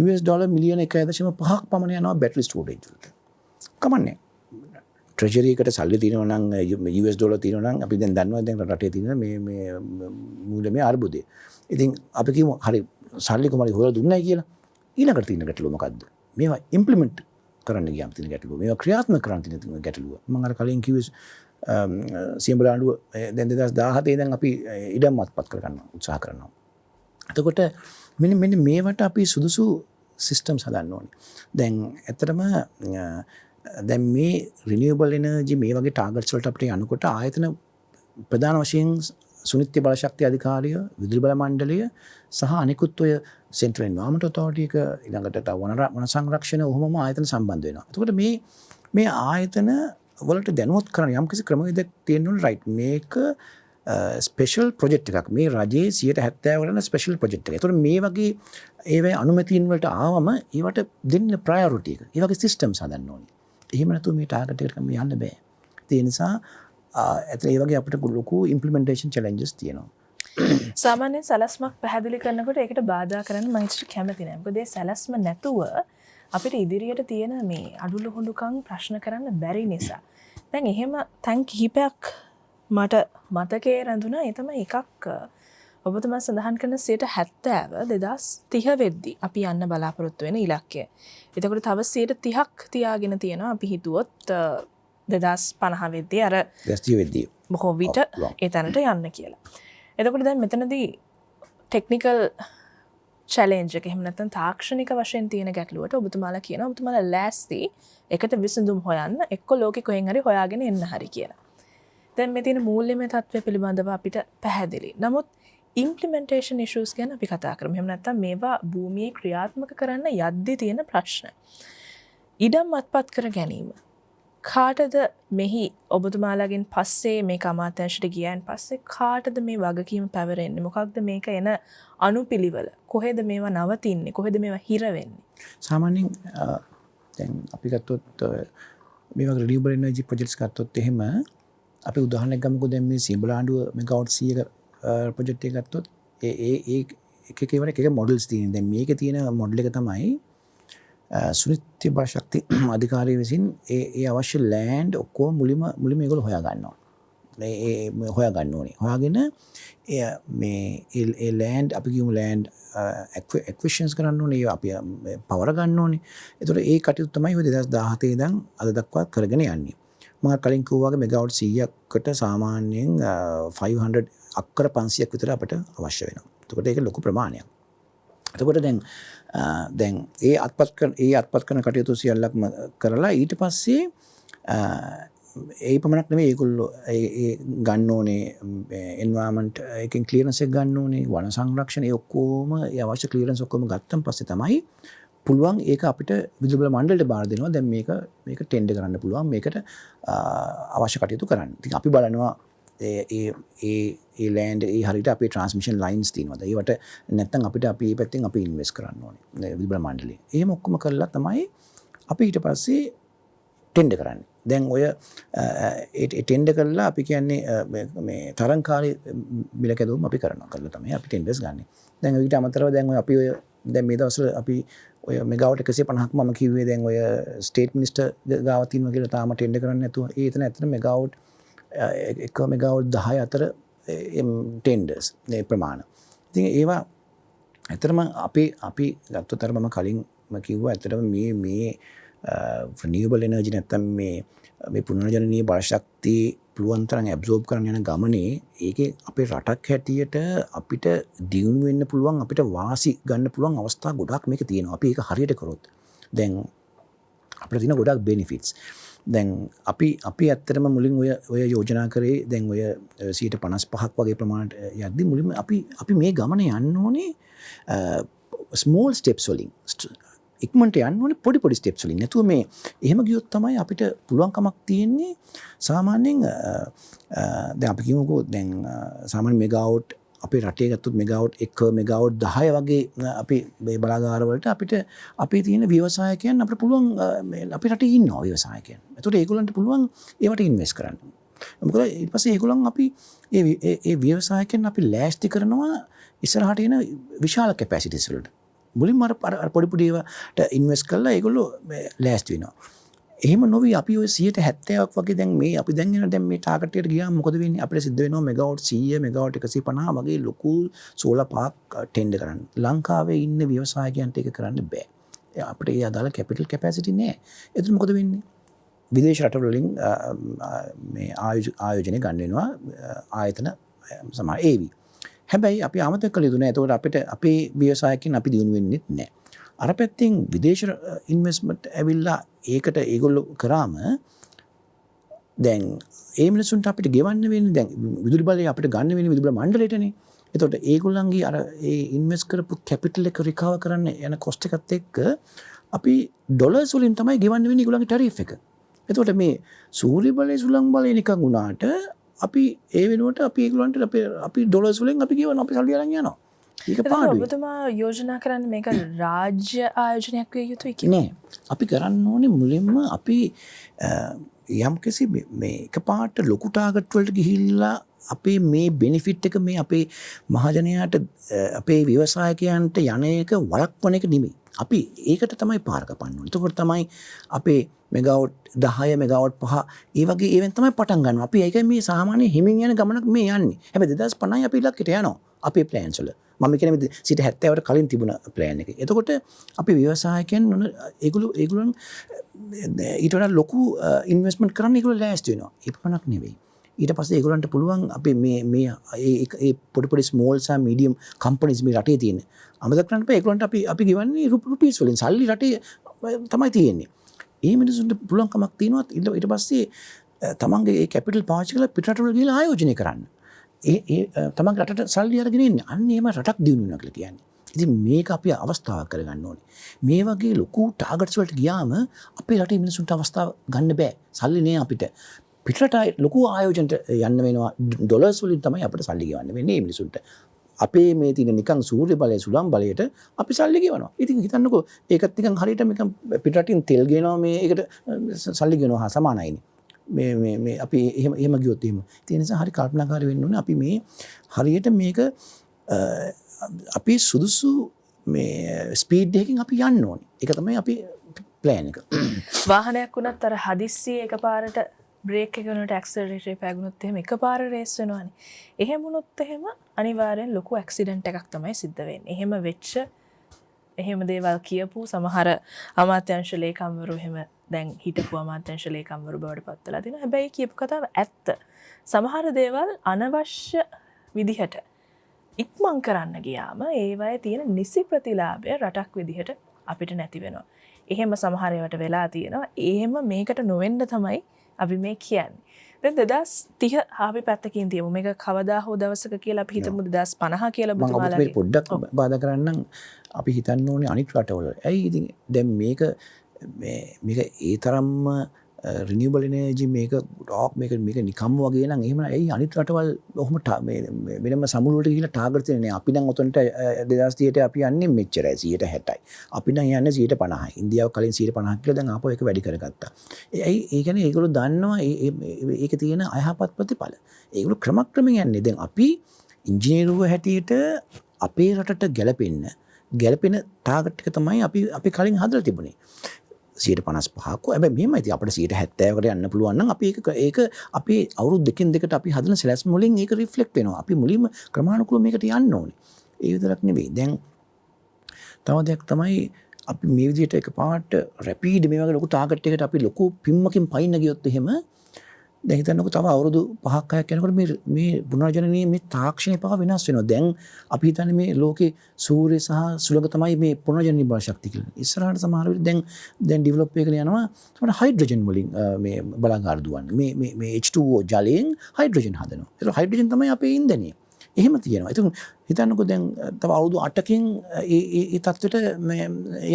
US ඩොලර් මිලියන 1.5ක් පමණ යනවා බැටරි ස්ටෝරේජ් වලට. කමන්නේ. ට්‍රෙජරි එකට සල්ලි තියෙනවා නම් US ඩොලර් තියෙනවා නම් අපි දැන් දන්නවා දැන් රටේ තියෙන මේ මූල්‍යමය අර්බුදය. ඉතින් අපි කියමු හරි සල්ලි කොහමද හොයලා දුන්නයි කියලා. ඊළඟට තියෙන ගැටලුව මොකද්ද? මේවා ඉම්ප්ලිමන්ට් කරන්න ගියාම තියෙන ගැටලුව. මේවා ක්‍රියාත්මක කරන්න තියෙන ගැටලුව. මම අර කලින් කිව්වේ සියඹල ආණ්ඩුව දැන් 2017 ඉඳන් අපි ඉඩම් අත්පත් කරගන්න උත්සාහ කරනවා. එතකොට මෙන්න මේවට අපි සුදුසු සිස්ටම්ස් හදන්න ඕනේ. දැන් ඇත්තටම දැන් මේ රිනියුබල් එනර්ජි මේ වගේ ටාගට්ස් වලට අපිට යනකොට ආයතන ප්‍රධාන වශයෙන් සුනිත්‍ය බල ශක්ති අධිකාරිය, විදුලි බල මණ්ඩලය සහ අනිකුත් ඔය සෙන්ට්‍රල් එන්වයරන්මන්ට් ඔතොරිටි එක ඊළඟට වන සංරක්ෂණ ඔහොමම ආයතන සම්බන්ධ වෙනවා. එතකොට මේ ආයතන වලට දැනුවත් කරන යම්කිසි ක්‍රමවේදයක් තියෙන්න ඕනේ රයිට්. මේක ස්පෙෂල් ප්‍රොජෙක්ට් එකක්. මේ රජයේ 70% වලන ස්පෙෂල් ප්‍රොජෙක්ට් එකක්. ඒතකොට මේ වගේ ඒවේ අනුමැතින් වලට ආවම ඒවට දෙන්න ප්‍රයොරිටි එක. ඒ වගේ සිස්ටම්ස් හදන්න ඕනේ. එහෙම නැතුව මේ ටාගට් එකට යන්න බෑ. ඒ නිසා ඒ වගේ අපිට ලොකු ඉම්ප්ලිමෙන්ටේෂන් චැලෙන්ජස් තියෙනවා. සාමාන්‍යයෙන් සැලැස්මක් පැහැදිලි කරනකොට ඒකට බාධා කරන්න මම හිතට කැමති නෑ. මොකද ඒ සැලැස්ම නැතුව අපිට ඉදිරියට තියෙන මේ අඩුළු හොඬුකම් ප්‍රශ්න කරන්න බැරි නිසා. දැන් එහෙම තැන් කිහිපයක් මට මතකයේ රැඳුණා. ඒ තමයි එකක් ඔබතුමා සඳහන් කරන 70% 2030 වෙද්දී අපි යන්න බලාපොරොත්තු වෙන ඉලක්කය. එතකොට තව 30%ක් තියාගෙන තියෙනවා. අපි හිතුවොත් 2050 වෙද්දී අර 2030 වෙද්දී බොහෝ විට ඒ තැනට යන්න කියලා. එතකොට දැන් මෙතනදී ටෙක්නිකල් චැලෙන්ජ් එක එහෙම නැත්නම් තාක්ෂණික වශයෙන් තියෙන ගැටලුවට ඔබතුමාලා කියනවා ඔබතුමාලා ලෑස්ති එකට විසඳුම් හොයන්න එක්ක ලෝකෙ කොහෙන් හරි හොයාගෙන එන්න හරි කියලා. දැන් මේ තියෙන මූල්‍යමය තත්ත්වය පිළිබඳව අපිට පැහැදිලි. නමුත් ඉම්ප්ලිමෙන්ටේෂන් ඉෂුස් ගැන අපි කතා කරමු. එහෙම නැත්නම් මේවා භූමියේ ක්‍රියාත්මක කරන්න යද්දී තියෙන ප්‍රශ්න. ඉඩම් අත්පත් කර ගැනීම. කාටද මෙහි ඔබතුමාලාගෙන් පස්සේ මේක අමාත්‍යාංශයට ගියන් පස්සේ කාටද මේ වගකීම පැවරෙන්නේ? මොකක්ද මේක එන අනුපිළිවෙල? කොහෙද මේවා නවතින්නේ? කොහෙද මේවා හිර වෙන්නේ? සාමාන්‍යයෙන් දැන් අපි ගත්තොත් මේ වගේ රිනියුබල් එනර්ජි ප්‍රොජෙක්ට්ස් ගත්තොත් එහෙම අපි උදාහරණයක් ගමුකෝ. දැන් මේ සියඹල ආණ්ඩුව මෙගාවට් 100ක ප්‍රොජෙක්ට් එක ගත්තොත් ඒ එක එක මොඩල්ස් තියෙනවා. දැන් මේකේ තියෙන මොඩල් එක තමයි සුනිත්‍ය බල ශක්ති අධිකාරිය විසින් ඒ අවශ්‍ය ලෑන්ඩ් ඔක්කොම මුලින්ම ඒගොල්ලෝ හොයා ගන්නවා. මේ හොයා ගන්න ඕනේ. හොයාගෙන මේ ලෑන්ඩ් අපි කියමු ලෑන්ඩ් ඇක්විෂන්ස් කරන්න ඕනේ. අපි පවර ගන්න ඕනේ. ඒතකොට ඒ කටයුතු තමයි 2017 ඉඳන් අද දක්වා කරගෙන යන්නේ. මම කලින් කිව්වා වගේ මෙගාවට් 100කට සාමාන්‍යයෙන් 500 අක්කර 500ක් විතර අපිට අවශ්‍ය වෙනවා. එතකොට ඒක ලොකු ප්‍රමාණයක්. එතකොට දැන් ඒ අත්පත් කරන කටයුතු සියල්ලක්ම කරලා ඊට පස්සේ ඒ පමණක් නෙමෙයි ඒගොල්ලෝ ඒ ගන්න ඕනේ එන්වයරන්මන්ට් එකෙන් ක්ලියරන්ස් එක ගන්න ඕනේ, වන සංරක්ෂණ ඒ ඔක්කොම ඒ අවශ්‍ය ක්ලියරන්ස් ඔක්කොම ගත්තන් පස්සේ තමයි පුළුවන් ඒක අපිට විදුලි බල මණ්ඩලයට බාර දෙනවා. දැන් මේක ටෙන්ඩර් කරන්න පුළුවන්, මේකට අවශ්‍ය කටයුතු කරන්න. ඉතින් අපි බලනවා ඒ ලෑන්ඩ් ඒ හරියට අපේ ට්‍රාන්ස්මිෂන් ලයින්ස් තියෙනවද? ඒවට නැත්නම් අපිට අපි මේ පැත්තෙන් අපි ඉන්වෙස්ට් කරන්න ඕනේ විදුලි බල මණ්ඩලය. එහෙම ඔක්කොම කරලා තමයි අපි ඊට පස්සේ ටෙන්ඩර් කරන්නේ. දැන් ඔය ටෙන්ඩර් කරලා අපි කියන්නේ මේ තරංකාරී මිල කැදවුම් අපි කරනවා. කරලා තමයි අපි ටෙන්ඩර්ස් ගන්නෙ. දැන් ඊට අමතරව දැන් ඔය අපි ඔය දැන් මේ දවස්වල අපි ඔය මෙගාවට් 150ක් මම කිව්වේ දැන් ඔය ස්ටේට් මිනිස්ටර් ගාව තියෙනවා කියලා තාම ටෙන්ඩර් කරන්නේ නැතුව. ඒ එතන ඇත්තට මෙගාවට් 1 මෙගාවට් 10 අතර ටෙන්ඩර්ස් මේ ප්‍රමාණ. ඉතින් ඒවා ඇත්තටම අපි ගත්තොත් අර මම කලින් කිව්වා ඇත්තටම මේ රිනියුබල් එනර්ජි නැත්තම් මේ පුනර්ජනනීය බල ශක්තිය පුළුවන් තරම් ඇබ්සෝබ් කරන්න යන ගමනේ ඒකේ අපේ රටක් හැටියට අපිට දියුණු වෙන්න පුළුවන්, අපිට වාසි ගන්න පුළුවන් අවස්ථා ගොඩක් මේක තියෙනවා. අපි ඒක හරියට කරොත් දැන් අපිට තියෙන ගොඩක් බෙනිෆිට්ස්. දැන් අපි ඇත්තටම මුලින් ඔය යෝජනා කරේ දැන් ඔය 55% වගේ ප්‍රමාණයට යද්දි මුලින්ම අපි මේ ගමන යන්න ඕනේ ස්මෝල් ස්ටෙප්ස් වලින්. ඉක්මනට යන්න ඕනේ පොඩි ස්ටෙප්ස් වලින්. නැතුව මේ එහෙම ගියොත් තමයි අපිට පුළුවන්කමක් තියෙන්නේ සාමාන්‍යයෙන් දැන් අපි කියමුකෝ දැන් සාමාන්‍ය මෙගාවොට් අපේ රටේ ගත්තොත් මෙගාවොට් 1 මෙගාවොට් 10 වගේ අපි මේ බලාගාර වලට අපේ තියෙන ව්‍යවසායකයන් අපිට පුළුවන් අපේ රටේ ඉන්නවා ව්‍යවසායකයන්. ඒතකොට ඒගොල්ලන්ට පුළුවන් ඒවට ඉන්වෙස්ට් කරන්න. මොකද ඊට පස්සේ ඒගොල්ලන් අපි ඒ ව්‍යවසායකයන් අපි ලෑස්ති කරනවා ඉස්සරහට එන විශාල කැපැසිටිස් වලට. මුලින්ම අර පොඩි ඒවාට ඉන්වෙස්ට් කරලා ඒගොල්ලෝ ලෑස්ති වෙනවා. එහෙම නොවී අපි ඔය 70%ක් වගේ දැන් මේ අපි දැන් යන දැන් මේ ටාගට් එකට ගියාම මොකද වෙන්නේ? අපිට සිද්ධ වෙනවා මෙගාවොට් 100 මෙගාවොට් 150 වගේ ලොකු සෝලර් පාර්ක් ටෙන්ඩර් කරන්න. ලංකාවේ ඉන්න ව්‍යවසායකයන්ට ඒක කරන්න බෑ. අපිට ඒ අදාළ කැපිටල් කැපැසිටි නෑ. එතකොට මොකද වෙන්නේ? විදේශ රටවලින් මේ ආයෝජනය ගන්න වෙනවා ආයතන සමහර ඒවි. හැබැයි අපි අමතක කළ යුතු නෑ. එතකොට අපිට අපේ ව්‍යවසායකින් අපි දියුණු වෙන්නේ නැහැ. අර පැත්තෙන් විදේශ ඉන්වෙස්ට්මන්ට් ඇවිල්ලා ඒකට ඒගොල්ලෝ කරාම දැන් ඒ මිනිසුන්ට අපිට ගෙවන්න වෙන්නේ දැන් විදුලි බලය අපිට ගන්න වෙන්නේ විදුලි බල මණ්ඩලයටනේ. එතකොට ඒගොල්ලන්ගේ අර ඒ ඉන්වෙස්ට් කරපු කැපිටල් එක රිකවර් කරන්න යන කොස්ට් එකත් එක්ක අපි ඩොලර්ස් වලින් තමයි ගෙවන්න වෙන්නේ ඒගොල්ලන්ගේ ටැරිෆ් එක. එතකොට මේ සූර්ය බලය සුළං බලය නිකන් වුණාට අපි ඒ වෙනුවට අපි ඒගොල්ලන්ට අපි ඩොලර්ස් වලින් අපි ගෙවන අපි සල්ලි අරන් යනවා. ඒක පාඩුයි. ඔබතුමා යෝජනා කරන්නේ මේක රාජ්‍ය ආයෝජනයක් විය යුතුයි කියලා. නෑ. අපි කරන්න ඕනේ මුලින්ම අපි යම්කිසි මේ එකපාරට ලොකු ටාගට් වලට ගිහිල්ලා අපේ මේ බෙනිෆිට් එක මේ අපේ මහජනයාට අපේ ව්‍යවසායකයන්ට යන එක වළක්වන එක නෙමෙයි. අපි ඒකට තමයි පාර කපන්න ඕනේ. එතකොට තමයි අපේ මෙගාවොට් 10 මෙගාවොට් 5 ඒ වගේ ඒවෙන් තමයි පටන් ගන්නවා. අපි ඒකයි මේ සාමාන්‍ය හිමින් යන ගමනක් මේ යන්නේ. හැබැයි 2050 අපි ඉලක්කයට යනවා. අපේ ප්ලෑන්ස් වල. මම කියන්නේ 70ට කලින් තිබුණ ප්ලෑන් එක. එතකොට අපි ව්‍යවසායකයන් ඒගොල්ලන් ඊට වඩා ලොකු ඉන්වෙස්ට්මන්ට් කරන්න ඒගොල්ලෝ ලෑස්ති වෙනවා. ඒ පමණක් නෙවෙයි. ඊට පස්සේ ඒගොල්ලන්ට පුළුවන් අපේ මේ ඒ පොඩි ස්මෝල් සහ මීඩියම් කම්පනීස් මේ රටේ තියෙන. අමතක කරන්න බෑ ඒගොල්ලන්ට අපි ගෙවන්නේ රුපීස් වලින් සල්ලි රටේ තමයි තියෙන්නේ. ඒ මිනිසුන්ට පුළුවන්කමක් තියෙනවා ඊට පස්සේ තමන්ගේ ඒ කැපිටල් පාවිච්චි කරලා පිටරටවල ගිහලා ආයෝජනය කරන්න. තමන්ගේ රටට සල්ලි අරගෙන ඉන්නේ. අන්න එහෙම රටක් දියුණු වෙනවා කියලා කියන්නේ. ඉතින් මේක අපි අවස්ථාවක් කරගන්න ඕනේ. මේ වගේ ලොකු ටාගට්ස් වලට ගියාම අපේ රටේ මිනිසුන්ට අවස්ථාව ගන්න බෑ. සල්ලි නෑ අපිට. පිටරට ලොකු ආයෝජනට යන්න වෙනවා. ඩොලර්ස් වලින් තමයි අපිට සල්ලි ගෙවන්න වෙන්නේ මේ මිනිසුන්ට. අපේ මේ තියෙන නිකන් සූර්ය බලය සුළං බලයට අපි සල්ලි ගෙවනවා. ඉතින් හිතන්නකෝ ඒකත් නිකන් හරියට නිකන් පිටරටින් තෙල් ගෙනවා මේ ඒකට සල්ලි ගෙවනවා හා සමානයිනේ. මේ අපි එහෙම ගියොත් එහෙම. ඒ නිසා හරි කල්පනාකාරී වෙන්න ඕනේ. අපි මේ හරියට මේක අපි සුදුසු මේ ස්පීඩ් එකකින් අපි යන්න ඕනේ. ඒක තමයි අපි ප්ලෑන් එක. වාහනයක් වුණත් අර හදිස්සියේ එකපාරට බ්‍රේක් එක වුණාට ඇක්සලරේටර් එක පැගුණොත් එහෙම එකපාර රේස් වෙනවනේ. එහෙම වුණොත් එහෙම අනිවාර්යෙන් ලොකු ඇක්සිඩන්ට් එකක් තමයි සිද්ධ වෙන්නේ. එහෙම වෙච්ච එහෙම දේවල් කියපු සමහර අමාත්‍යාංශ ලේකම්වරු එහෙම දැන් හිටපු අමාත්‍යාංශ ලේකම්වරු බවට පත් වෙලා තිනවා. හැබැයි කියපු කතාව ඇත්ත. සමහර දේවල් අනවශ්‍ය විදිහට ඉක්මන් කරන්න ගියාම ඒවයේ තියෙන නිසි ප්‍රතිලාභය රටක් විදිහට අපිට නැති වෙනවා. එහෙම සමහර ඒවාට වෙලා තියෙනවා. එහෙම මේකට නොවෙන්න තමයි අපි මේ කියන්නේ. දැන් 2030 අපි පැත්තකින් තියමු. මේක කවදා හෝ දවසක කියලා අපි හිතමු 2050 කියලා ඔබතුමාලාගේ. මම පොඩ්ඩක් බාධා කරන්නම්. අපි හිතන්න ඕනේ අනිත් රටවල. ඇයි ඉතින් දැන් මේක ඒ තරම්ම රිනියබල් එනර්ජි මේක නිකම්ම වගේ නම් එහෙම ඇයි අනිත් රටවල් ඔහොම වෙනම සමුළු වලට ගිහිල්ලා ටාගට් දෙන්නේ නැහැ. අපි නම් ඔතනට 2030ට අපි යන්නේ මෙච්චරයි 160යි. අපි නම් යන්නේ 150යි. ඉන්දියාව කලින් 150ක් කියලා දැන් ආපහු ඒක වැඩි කරගත්තා. ඒ කියන්නේ ඒගොල්ලෝ දන්නවා ඒක තියෙන අයහපත් ප්‍රතිඵල. ඒගොල්ලෝ ක්‍රමක්‍රමයෙන් යන්නේ. දැන් අපි ඉංජිනේරුව හැටියට අපේ රටට ගැලපෙන ටාගට් එක තමයි අපි කලින් හදලා තිබුණේ. 155ක් හැබැයි මෙහෙමයි ඉතින් අපිට 170කට යන්න පුළුවන් නම් අපි ඒක අපි අවුරුදු දෙකෙන් දෙකට අපි හදන සෙලස්ම වලින් ඒක රිෆ්ලෙක්ට් වෙනවා. අපි මුලින්ම ක්‍රමානුකූලව මේකට යන්න ඕනේ. ඒ විතරක් නෙවෙයි. දැන් තව දෙයක් තමයි අපි මේ විදිහට එකපාරට රැපිඩ් මේ වගේ ලොකු ටාගට් එකකට අපි ලොකු පිම්මකින් පයින්න ගියොත් එහෙම දැන් හිතන්නකෝ තව අවුරුදු 5ක් 6ක් යනකොට මේ පුනර්ජනනීය මේ තාක්ෂණය පහ වෙනස් වෙනවා. දැන් අපි හිතන්නේ මේ ලෝකේ සූර්ය සහ සුළඟ තමයි මේ පුනර්ජනනීය බල ශක්තිය කියලා. ඉස්සරහට සමහර විට දැන් ඩෙවලොප් වෙගෙන යනවා. තමයි හයිඩ්‍රජන් වලින් මේ බලාගාර දුවන්නේ. මේ H2O ජලයෙන් හයිඩ්‍රජන් හදනවා. ඒක හයිඩ්‍රජන් තමයි අපේ ඉන්ධනය. එහෙම තියෙනවා. ඉතින් හිතන්නකෝ දැන් තව අවුරුදු 8කින් ඒ තත්ත්වයට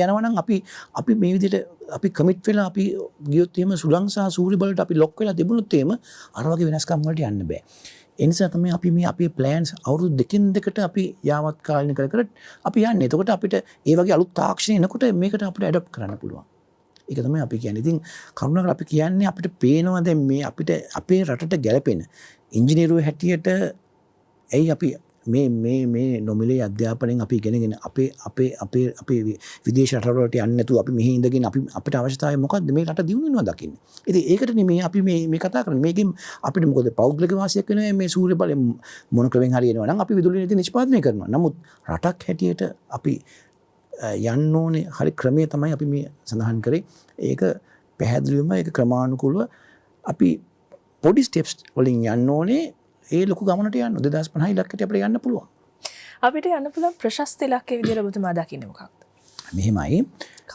යනවා නම් අපි මේ විදිහට අපි කමිට් වෙලා අපි ගියොත් එහෙම සුළං සහ සූර්ය බලයට අපි ලොක් වෙලා තිබුණොත් එහෙම අර වගේ වෙනස්කම් වලට යන්න බෑ. ඒ නිසා තමයි අපි මේ අපේ ප්ලෑන්ස් අවුරුදු දෙකකින් දෙකට අපි යාවත් කාලින කර අපි යන්නේ. එතකොට අපිට ඒ වගේ අලුත් තාක්ෂණ එනකොට මේකට අපිට ඇඩොප්ට් කරන්න පුළුවන්. ඒක තමයි අපි කියන්නේ. ඉතින් කරුණාකර අපි කියන්නේ අපිට පේනවා දැන් මේ අපිට අපේ රටට ගැලපෙන ඉංජිනේරුවෝ හැටියට ඇයි අපි මේ නොමිලේ අධ්‍යාපනයෙන් අපි ඉගෙනගෙන අපේ විදේශ රටවලට යන්නේ නැතුව අපි මෙහි ඉඳගෙන අපිට අවශ්‍යතාවය මොකද්ද මේ රට දියුණු වෙනවා දකින්න. ඉතින් ඒකටනේ මේ අපි මේ කතා කරන්නේ. මේකෙන් අපිට මොකද පෞද්ගලික වාසියක් වෙනවා මේ සූර්ය බලයෙන් මොන ක්‍රමෙන් හරි එනවා නම් අපි විදුලි නීති නිෂ්පාදනය කරනවා. නමුත් රටක් හැටියට අපි යන්න ඕනේ හරි ක්‍රමය තමයි අපි මේ සඳහන් කරේ. ඒක පැහැදිලිවම ඒක ක්‍රමානුකූලව අපි පොඩි ස්ටෙප්ස් වලින් යන්න ඕනේ. ඒ ලොකු ගමනට යන්න 2050 ඉලක්කයට අපිට යන්න පුළුවන්. අපිට යන්න පුළුවන් ප්‍රශස්ත ඉලක්කයේ විදිහට ඔබතුමා දකින්නේ මොකක්ද? මෙහෙමයි.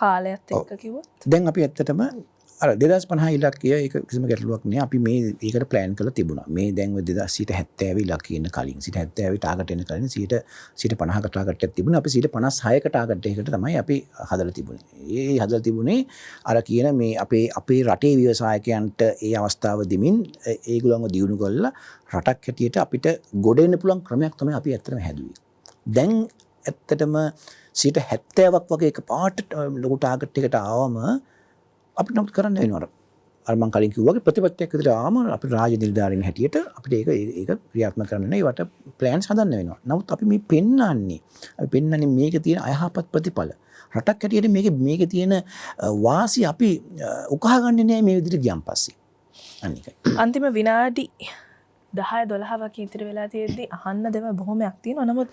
කාලයත් එක්ක කිව්වොත් දැන් අපි ඇත්තටම අර 2050 ඉලක්කය ඒක කිසිම ගැටලුවක් නෑ. අපි මේ ඒකට ප්ලෑන් කරලා තිබුණා. මේ දැන් ඔය 2070 ඉලක්කය ඉන්න කලින් 70 ටාගට් එන්න කලින් 50ක ටාගට් එකක් තිබුණා. අපි 56ක ටාගට් එකකට තමයි අපි හදලා තිබුණේ. ඒ හදලා තිබුණේ අර කියන මේ අපේ රටේ ව්‍යවසායකයන්ට ඒ අවස්ථාව දෙමින් ඒගොල්ලන්ව දියුණු කරලා රටක් හැටියට අපිට ගොඩ එන්න පුළුවන් ක්‍රමයක් තමයි අපි ඇත්තටම හැදුවේ. දැන් ඇත්තටම 70ක් වගේ එක පාට ලොකු ටාගට් එකට ආවම අපිට නම් කරන්න වෙනවා. අර මම කලින් කිව්වා වගේ ප්‍රතිපත්තියක් විතර ආවම අපි රාජ්‍ය නිලධාරීන් හැටියට අපිට ඒක ක්‍රියාත්මක කරන්න වෙනවා. ඒවට ප්ලෑන්ස් හදන්න වෙනවා. නමුත් අපි මේ පෙන්නන්නේ මේකේ තියෙන අයහපත් ප්‍රතිඵල. රටක් හැටියට මේකේ තියෙන වාසි අපි උකහා ගන්නේ නැහැ මේ විදිහට ගියන් පස්සේ. අනිකයි. අන්තිම විනාඩි 10-12 වගේ ඉතිරි වෙලා තියෙද්දි අහන්න දේවල් බොහොමයක් තියෙනවා. නමුත්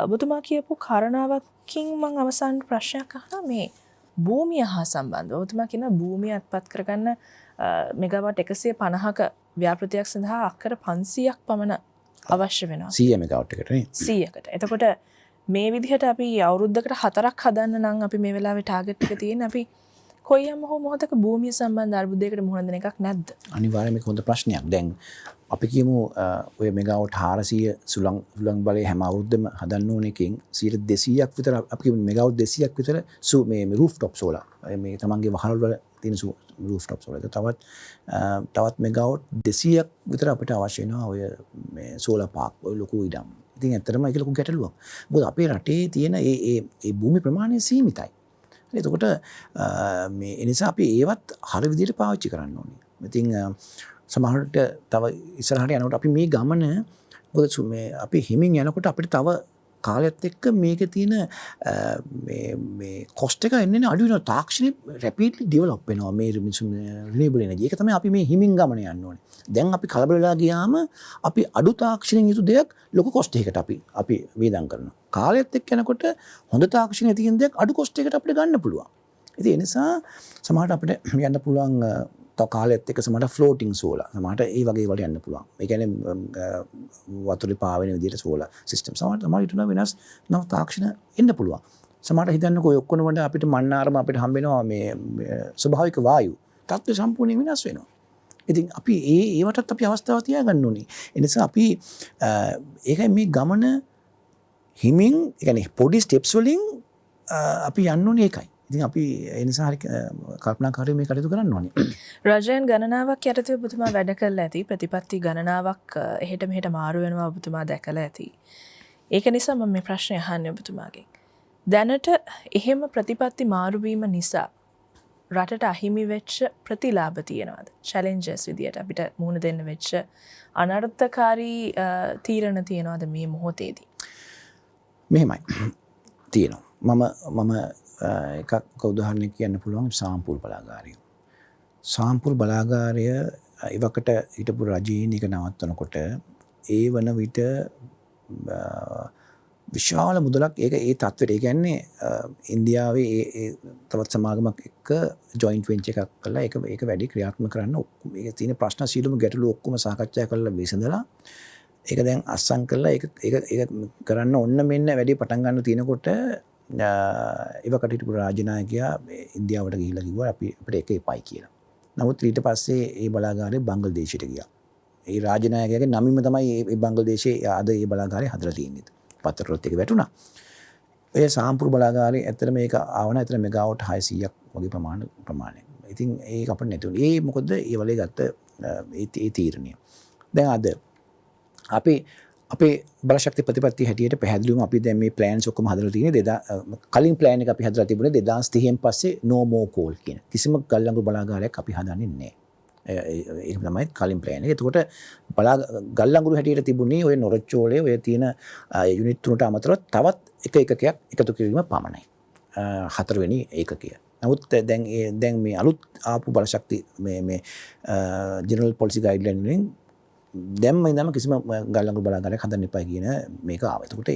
ඔබතුමා කියපු කාරණාවකින් මම අවසාන ප්‍රශ්නයක් අහනවා මේ භූමිය හා සම්බන්ධව. ඔබතුමා කියන භූමිය අත්පත් කරගන්න මෙගාවට් 150ක ව්‍යාපෘතියක් සඳහා අක්කර 500ක් පමණ අවශ්‍ය වෙනවා. 100 මෙගාවට් එකට නේ. 100කට. එතකොට මේ විදිහට අපි අවුරුද්දකට 4ක් හදන්න නම් අපි මේ වෙලාවේ ටාගට් එක තියෙන අපි කොයියම් හෝ මොහොතක භූමිය සම්බන්ධ අර්බුදයකට මුහුණ දෙන එකක් නැද්ද? අනිවාර්යයෙන්ම මේක හොඳ ප්‍රශ්නයක්. දැන් අපි කියමු ඔය මෙගාවට් 400 සුළං බලය හැම අවුරුද්දම හදන්න ඕන එකෙන් 200ක් විතර අපි කියමු මෙගාවට් 200ක් විතර මේ රූෆ්ටොප් සෝලාර් මේ තමන්ගේ වහල් වල තියෙන රූෆ්ටොප් සෝලාර්. තවත් මෙගාවට් 200ක් විතර අපිට අවශ්‍ය වෙනවා ඔය මේ සෝලාර් පාක් ඔය ලොකු ඉඩම්. ඉතින් ඇත්තටම ඒක ලොකු ගැටලුවක්. මොකද අපේ රටේ තියෙන ඒ භූමි ප්‍රමාණය සීමිතයි. එතකොට මේ එනිසා අපි ඒවත් හරි විදිහට පාවිච්චි කරන්න ඕනේ. ඉතින් සමහරවිට තව ඉස්සරහට යනකොට අපි මේ ගමන මොකද මේ අපි හිමින් යනකොට අපිට තව කාලයත් එක්ක මේකේ තියෙන මේ කොස්ට් එක එන්නේ අඩු වෙනවා. තාක්ෂණය රැපිඩ්ලි ඩෙවලොප් වෙනවා මේ රිනියබල් එනර්ජි. ඒක තමයි අපි මේ හිමින් ගමන යන්න ඕනේ. දැන් අපි කලබල වෙලා ගියාම අපි අඩු තාක්ෂණයෙන් යුතු දෙයක් ලොකු කොස්ට් එකකට අපි වේදම් කරනවා. කාලයත් එක්ක යනකොට හොඳ තාක්ෂණයේ තියෙන දෙයක් අඩු කොස්ට් එකකට අපිට ගන්න පුළුවන්. ඉතින් ඒ නිසා සමහරට අපිට යන්න පුළුවන් තව කාලයත් එක්ක සමහරට ෆ්ලෝටිං සෝලාර් සමහරට ඒ වගේ වලට යන්න පුළුවන්. ඒ කියන්නේ වතුරේ පාවෙන විදිහට සෝලාර් සිස්ටම් සමහරට වෙනස් නව තාක්ෂණ එන්න පුළුවන්. සමහරට හිතන්නකෝ ඔය ඔක්කොම වල අපිට මන්නාරම අපිට හම්බ වෙනවා මේ ස්වභාවික වායු. තත්ත්වය සම්පූර්ණයෙන් වෙනස් වෙනවා. ඉතින් අපි ඒවටත් අපි අවස්ථාව තියාගන්න ඕනේ. ඒ නිසා අපි ඒකයි මේ ගමන හිමින් ඒ කියන්නේ පොඩි ස්ටෙප්ස් වලින් අපි යන්න ඕනේ ඒකයි. ඉතින් අපි ඒ නිසා හරි කල්පනාකාරීව මේ කටයුතු කරන්න ඕනේ. රජයන් ගණනාවක් යටතේ ඔබතුමා වැඩ කළා ඇති. ප්‍රතිපත්ති ගණනාවක් එහෙට මෙහෙට මාරු වෙනවා ඔබතුමා දැකලා ඇති. ඒක නිසා මම මේ ප්‍රශ්නේ අහන්නේ ඔබතුමාගෙන්. දැනට එහෙම ප්‍රතිපත්ති මාරු වීම නිසා රටට අහිමි වෙච්ච ප්‍රතිලාභ තියෙනවද? චැලෙන්ජස් විදියට අපිට මුහුණ දෙන්න වෙච්ච අනර්ථකාරී තීරණ තියෙනවද මේ මොහොතේදී? මෙහෙමයි. තියෙනවා. මම එකක් උදාහරණයක් කියන්න පුළුවන් සාම්පූර් බලාගාරය. සාම්පූර් බලාගාරය ඉවකට හිටපු රජීන් එක නවත්වනකොට ඒ වන විට විශාල මුදලක් ඒ තත්ත්වයට ඒ කියන්නේ ඉන්දියාවේ ඒ තවත් සමාගමක් එක්ක ජොයින්ට් වෙන්චර් එකක් කළා ඒක වැඩි ක්‍රියාත්මක කරන්න ඔක්කොම ඒක තියෙන ප්‍රශ්න සීලම ගැටලු ඔක්කොම සාකච්ඡා කරලා විසඳලා ඒක දැන් අස්සම් කරලා ඒක කරන්න ඕන්න මෙන්න වැඩි පටන් ගන්න තියෙනකොට ඉවකට හිටපු රාජ්‍ය නායකයා ඉන්දියාවට ගිහිල්ලා කිව්වා අපිට ඒක එපයි කියලා. නමුත් ඊට පස්සේ ඒ බලාගාරය බංග්ලාදේශයට ගියා. ඒ රාජ්‍ය ਨਾයකයාගේ නමින්ම තමයි මේ බංග්ලාදේශයේ අද මේ බලාගාරය හදලා තියෙන්නේ. පතරොත් එක වැටුණා. ඒ සාම්පූර් බලාගාරය ඇත්තට මේක ආවන ඇත්තට මෙගාවට් 600ක් වගේ ප්‍රමාණයක්. ඉතින් ඒක අපිට නැති වුණේ. ඒ මොකද ඒ වලේ ගත්ත ඒ තීරණය. දැන් අද අපේ බලශක්ති ප්‍රතිපත්ති හැටියට පැහැදිලිවම අපි දැන් මේ ප්ලෑන්ස් ඔක්කොම හදලා තියෙන්නේ කලින් ප්ලෑන් එක අපි හදලා තිබුණේ 2030න් පස්සේ no more coal කියන. කිසිම ගල්ලඟු බලාගාරයක් අපි හදන්නේ නැහැ. ඒක තමයි කලින් ප්ලෑන් එක. එතකොට බලා ගල්ලංගුරු හැටියට තිබුණේ ඔය නොරොච්චෝලේ ඔය තියෙන යුනිට් තුනට අමතරව තවත් එක එකකයක් එකතු කිරීම පමණයි. 4 වෙනි ඒකකය. නමුත් දැන් මේ අලුත් ආපු බලශක්ති මේ ජෙනරල් පොලිසි ගයිඩ්ලයින් වලින් දැම්ම ඉඳන්ම කිසිම ගල්ලංගුරු බලාගාරයක් හදන්න එපා කියන මේක ආවා. එතකොට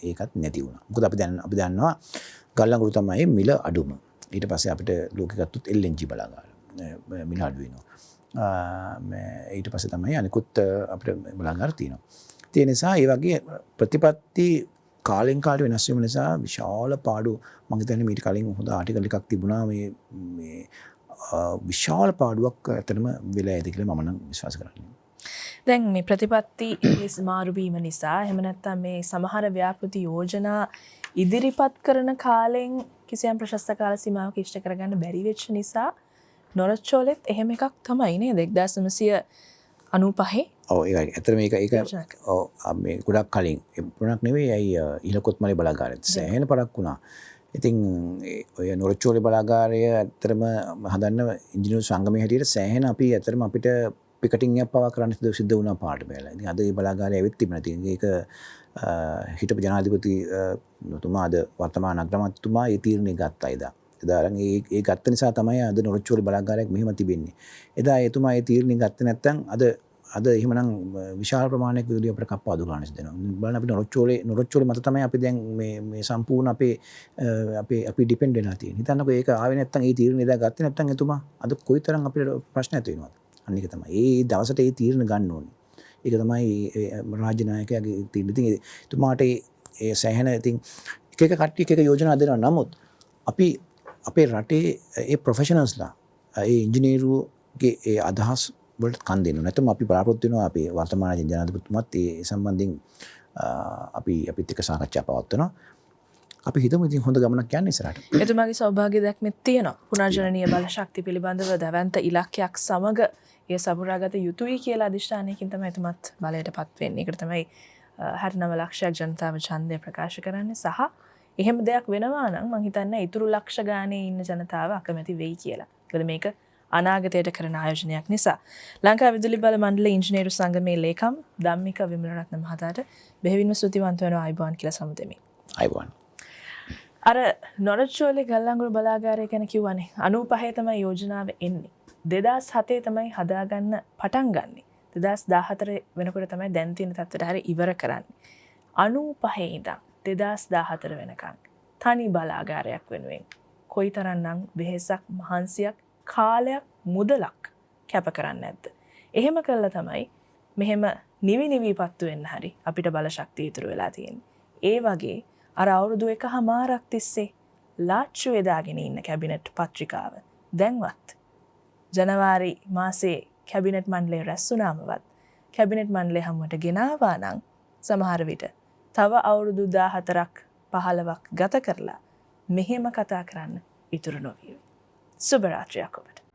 ඒකත් නැති වුණා. මොකද අපි දන්නවා ගල්ලංගුරු තමයි මිල අඩුම. ඊට පස්සේ අපිට ලෝකෙ ගත්තොත් LNG බලාගාර මිල අඩු වෙනවා. ඊට පස්සේ තමයි අනිකුත් අපිට බලාගාර තියෙනවා. ඒ නිසා ඒ වගේ ප්‍රතිපත්ති කාලෙන් කාලට වෙනස් වීම නිසා විශාල පාඩු මම හිතන්නේ මීට කලින් හොඳ ආටිකල් එකක් තිබුණා මේ විශාල පාඩුවක් ඇත්තටම වෙලා ඇති කියලා මම නම් විශ්වාස කරන්නේ. දැන් මේ ප්‍රතිපත්ති මාරු වීම නිසා එහෙම නැත්නම් මේ සමහර ව්‍යාපෘති යෝජනා ඉදිරිපත් කරන කාලෙන් කිසියම් ප්‍රශස්ත කාල සීමාවක ඉෂ්ට කරගන්න බැරි වෙච්ච නිසා නොරොච්චෝලෙත් එහෙම එකක් තමයි නේද 1995. ඔව් ඒකයි. ඇත්තට මේක ඔව් මේ ගොඩක් කලින් පුණක් නෙවෙයි අයි ඉලකොත්මලේ බලාගාරෙත් සෑහෙන පරක් වුණා. ඉතින් ඔය නොරොච්චෝලේ බලාගාරය ඇත්තටම හදන්න ඉංජිනේරු සංගමයේ හැටියට සෑහෙන අපි ඇත්තටම අපිට පිකටින් එකක් පවා කරන්න සිද්ධ වුණා පාට බැලලා. ඉතින් අද මේ බලාගාරය ඇවිත් තිබුණා. ඉතින් ඒක හිටපු ජනාධිපතිතුමා අද වර්තමාන අග්‍රාමාත්‍යතුමා ඒ තීරණය ගත්තා එදා. එදා ඒ ගත්ත නිසා තමයි අද නොරොච්චෝලේ බලාගාරයක් මෙහෙම තිබෙන්නේ. එදා එතුමා ඒ තීරණය ගත්තේ නැත්නම් අද එහෙමනම් විශාල ප්‍රමාණයක් විදුලිය අපිට කප්පාදු ගන්න සිද්ධ වෙනවා. බලන්න අපි නොරොච්චෝලේ මත තමයි අපි දැන් මේ සම්පූර්ණ අපි ඩිපෙන්ඩ් වෙලා තියෙන්නේ. හිතන්නකෝ ඒක ආවේ නැත්නම් ඒ තීරණය එදා ගත්තේ නැත්නම් එතුමා අද කොයිතරම් අපිට ප්‍රශ්න ඇති වෙනවද? අන්න ඒක තමයි. ඒ දවසට ඒ තීරණ ගන්න ඕනේ. ඒක තමයි රාජ්‍ය නායකයාගේ තීරණ. ඉතින් එතුමාට ඒ සෑහෙන ඉතින් එක කට්ටිය එක යෝජනා දෙනවා. නමුත් අපි අපේ රටේ ඒ ප්‍රොෆෙෂනල්ස්ලා ඒ ඉංජිනේරුගේ ඒ අදහස් වලට කන් දෙන්න. නැත්නම් අපි බලාපොරොත්තු වෙනවා අපේ වර්තමාන ජනාධිපතිතුමත් ඒ සම්බන්ධයෙන් අපිත් එක්ක සාකච්ඡා පවත්වනවා. අපි හිතමු ඉතින් හොඳ ගමනක් යන්න ඉස්සරහට. එතුමාගේ සෞභාග්‍ය දැක්මෙත් තියෙනවා. පුනර්ජනනීය බලශක්ති පිළිබඳව දැවැන්ත ඉලක්කයක් සමග ඒ සපුරාගත යුතුයි කියලා අධිෂ්ඨානයකින් තමයි එතුමත් බලයටපත් වෙන්නේ. ඒකට තමයි 69 ලක්ෂයක් ජනතාව ඡන්දය ප්‍රකාශ කරන්නේ සහ එහෙම දෙයක් වෙනවා නම් මම හිතන්නේ ඉතුරු ලක්ෂ ගානේ ඉන්න ජනතාව අකමැති වෙයි කියලා. මොකද මේක අනාගතයට කරන ආයෝජනයක් නිසා. ලංකා විදුලි බල මණ්ඩල ඉංජිනේරු සංගමේ ලේකම් ධම්මික විමලරත්න මහතාට බෙහෙවින්ම ස්තුතිවන්ත වෙනවා අයිබෝන් කියලා සමුදෙමි. අයිබෝන්. අර නොරොච්චෝලේ ගල්ලංගුරු බලාගාරය ගැන කිව්වනේ 95 තමයි යෝජනාව එන්නේ. 2007 තමයි හදාගන්න පටන් ගන්නෙ. 2014 වෙනකොට තමයි දැන් තියෙන තත්ත්වයට හරිය ඉවර කරන්නේ. 95 ඉඳන් 2014 වෙනකන් තනි බලාගාරයක් වෙනුවෙන් කොයිතරම්නම් වෙහෙසක් මහන්සියක් කාලයක් මුදලක් කැප කරන්නේ නැද්ද? එහෙම කළා තමයි මෙහෙම නිවිපත්තු වෙන්න හරි අපිට බලශක්තිය ඉතුරු වෙලා තියෙන්නේ. ඒ වගේ අර අවුරුදු 1.5ක් තිස්සේ ලාච්චු වේදාගෙන ඉන්න කැබිනට් පත්‍රිකාව දැන්වත් ජනවාරි මාසේ කැබිනට් මණ්ඩලය රැස්ුණාමවත් කැබිනට් මණ්ඩලය හමුවට ගෙනාවා නම් සමහර විට තව අවුරුදු 14ක් 15ක් ගත කරලා මෙහෙම කතා කරන්න ඉතුරු නොවිය. සුබ රාත්‍රියක් ඔබට.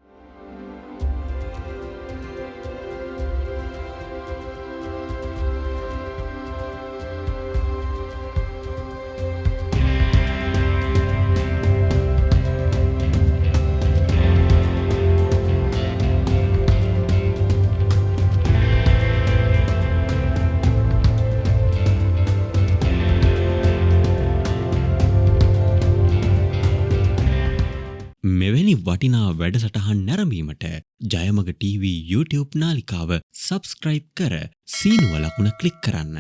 මෙවැනි වටිනා වැඩසටහන් නැරඹීමට ජයමග TV YouTube නාලිකාව සබස්ක්‍රයිබ් කර සීනුව ලකුණ ක්ලික් කරන්න.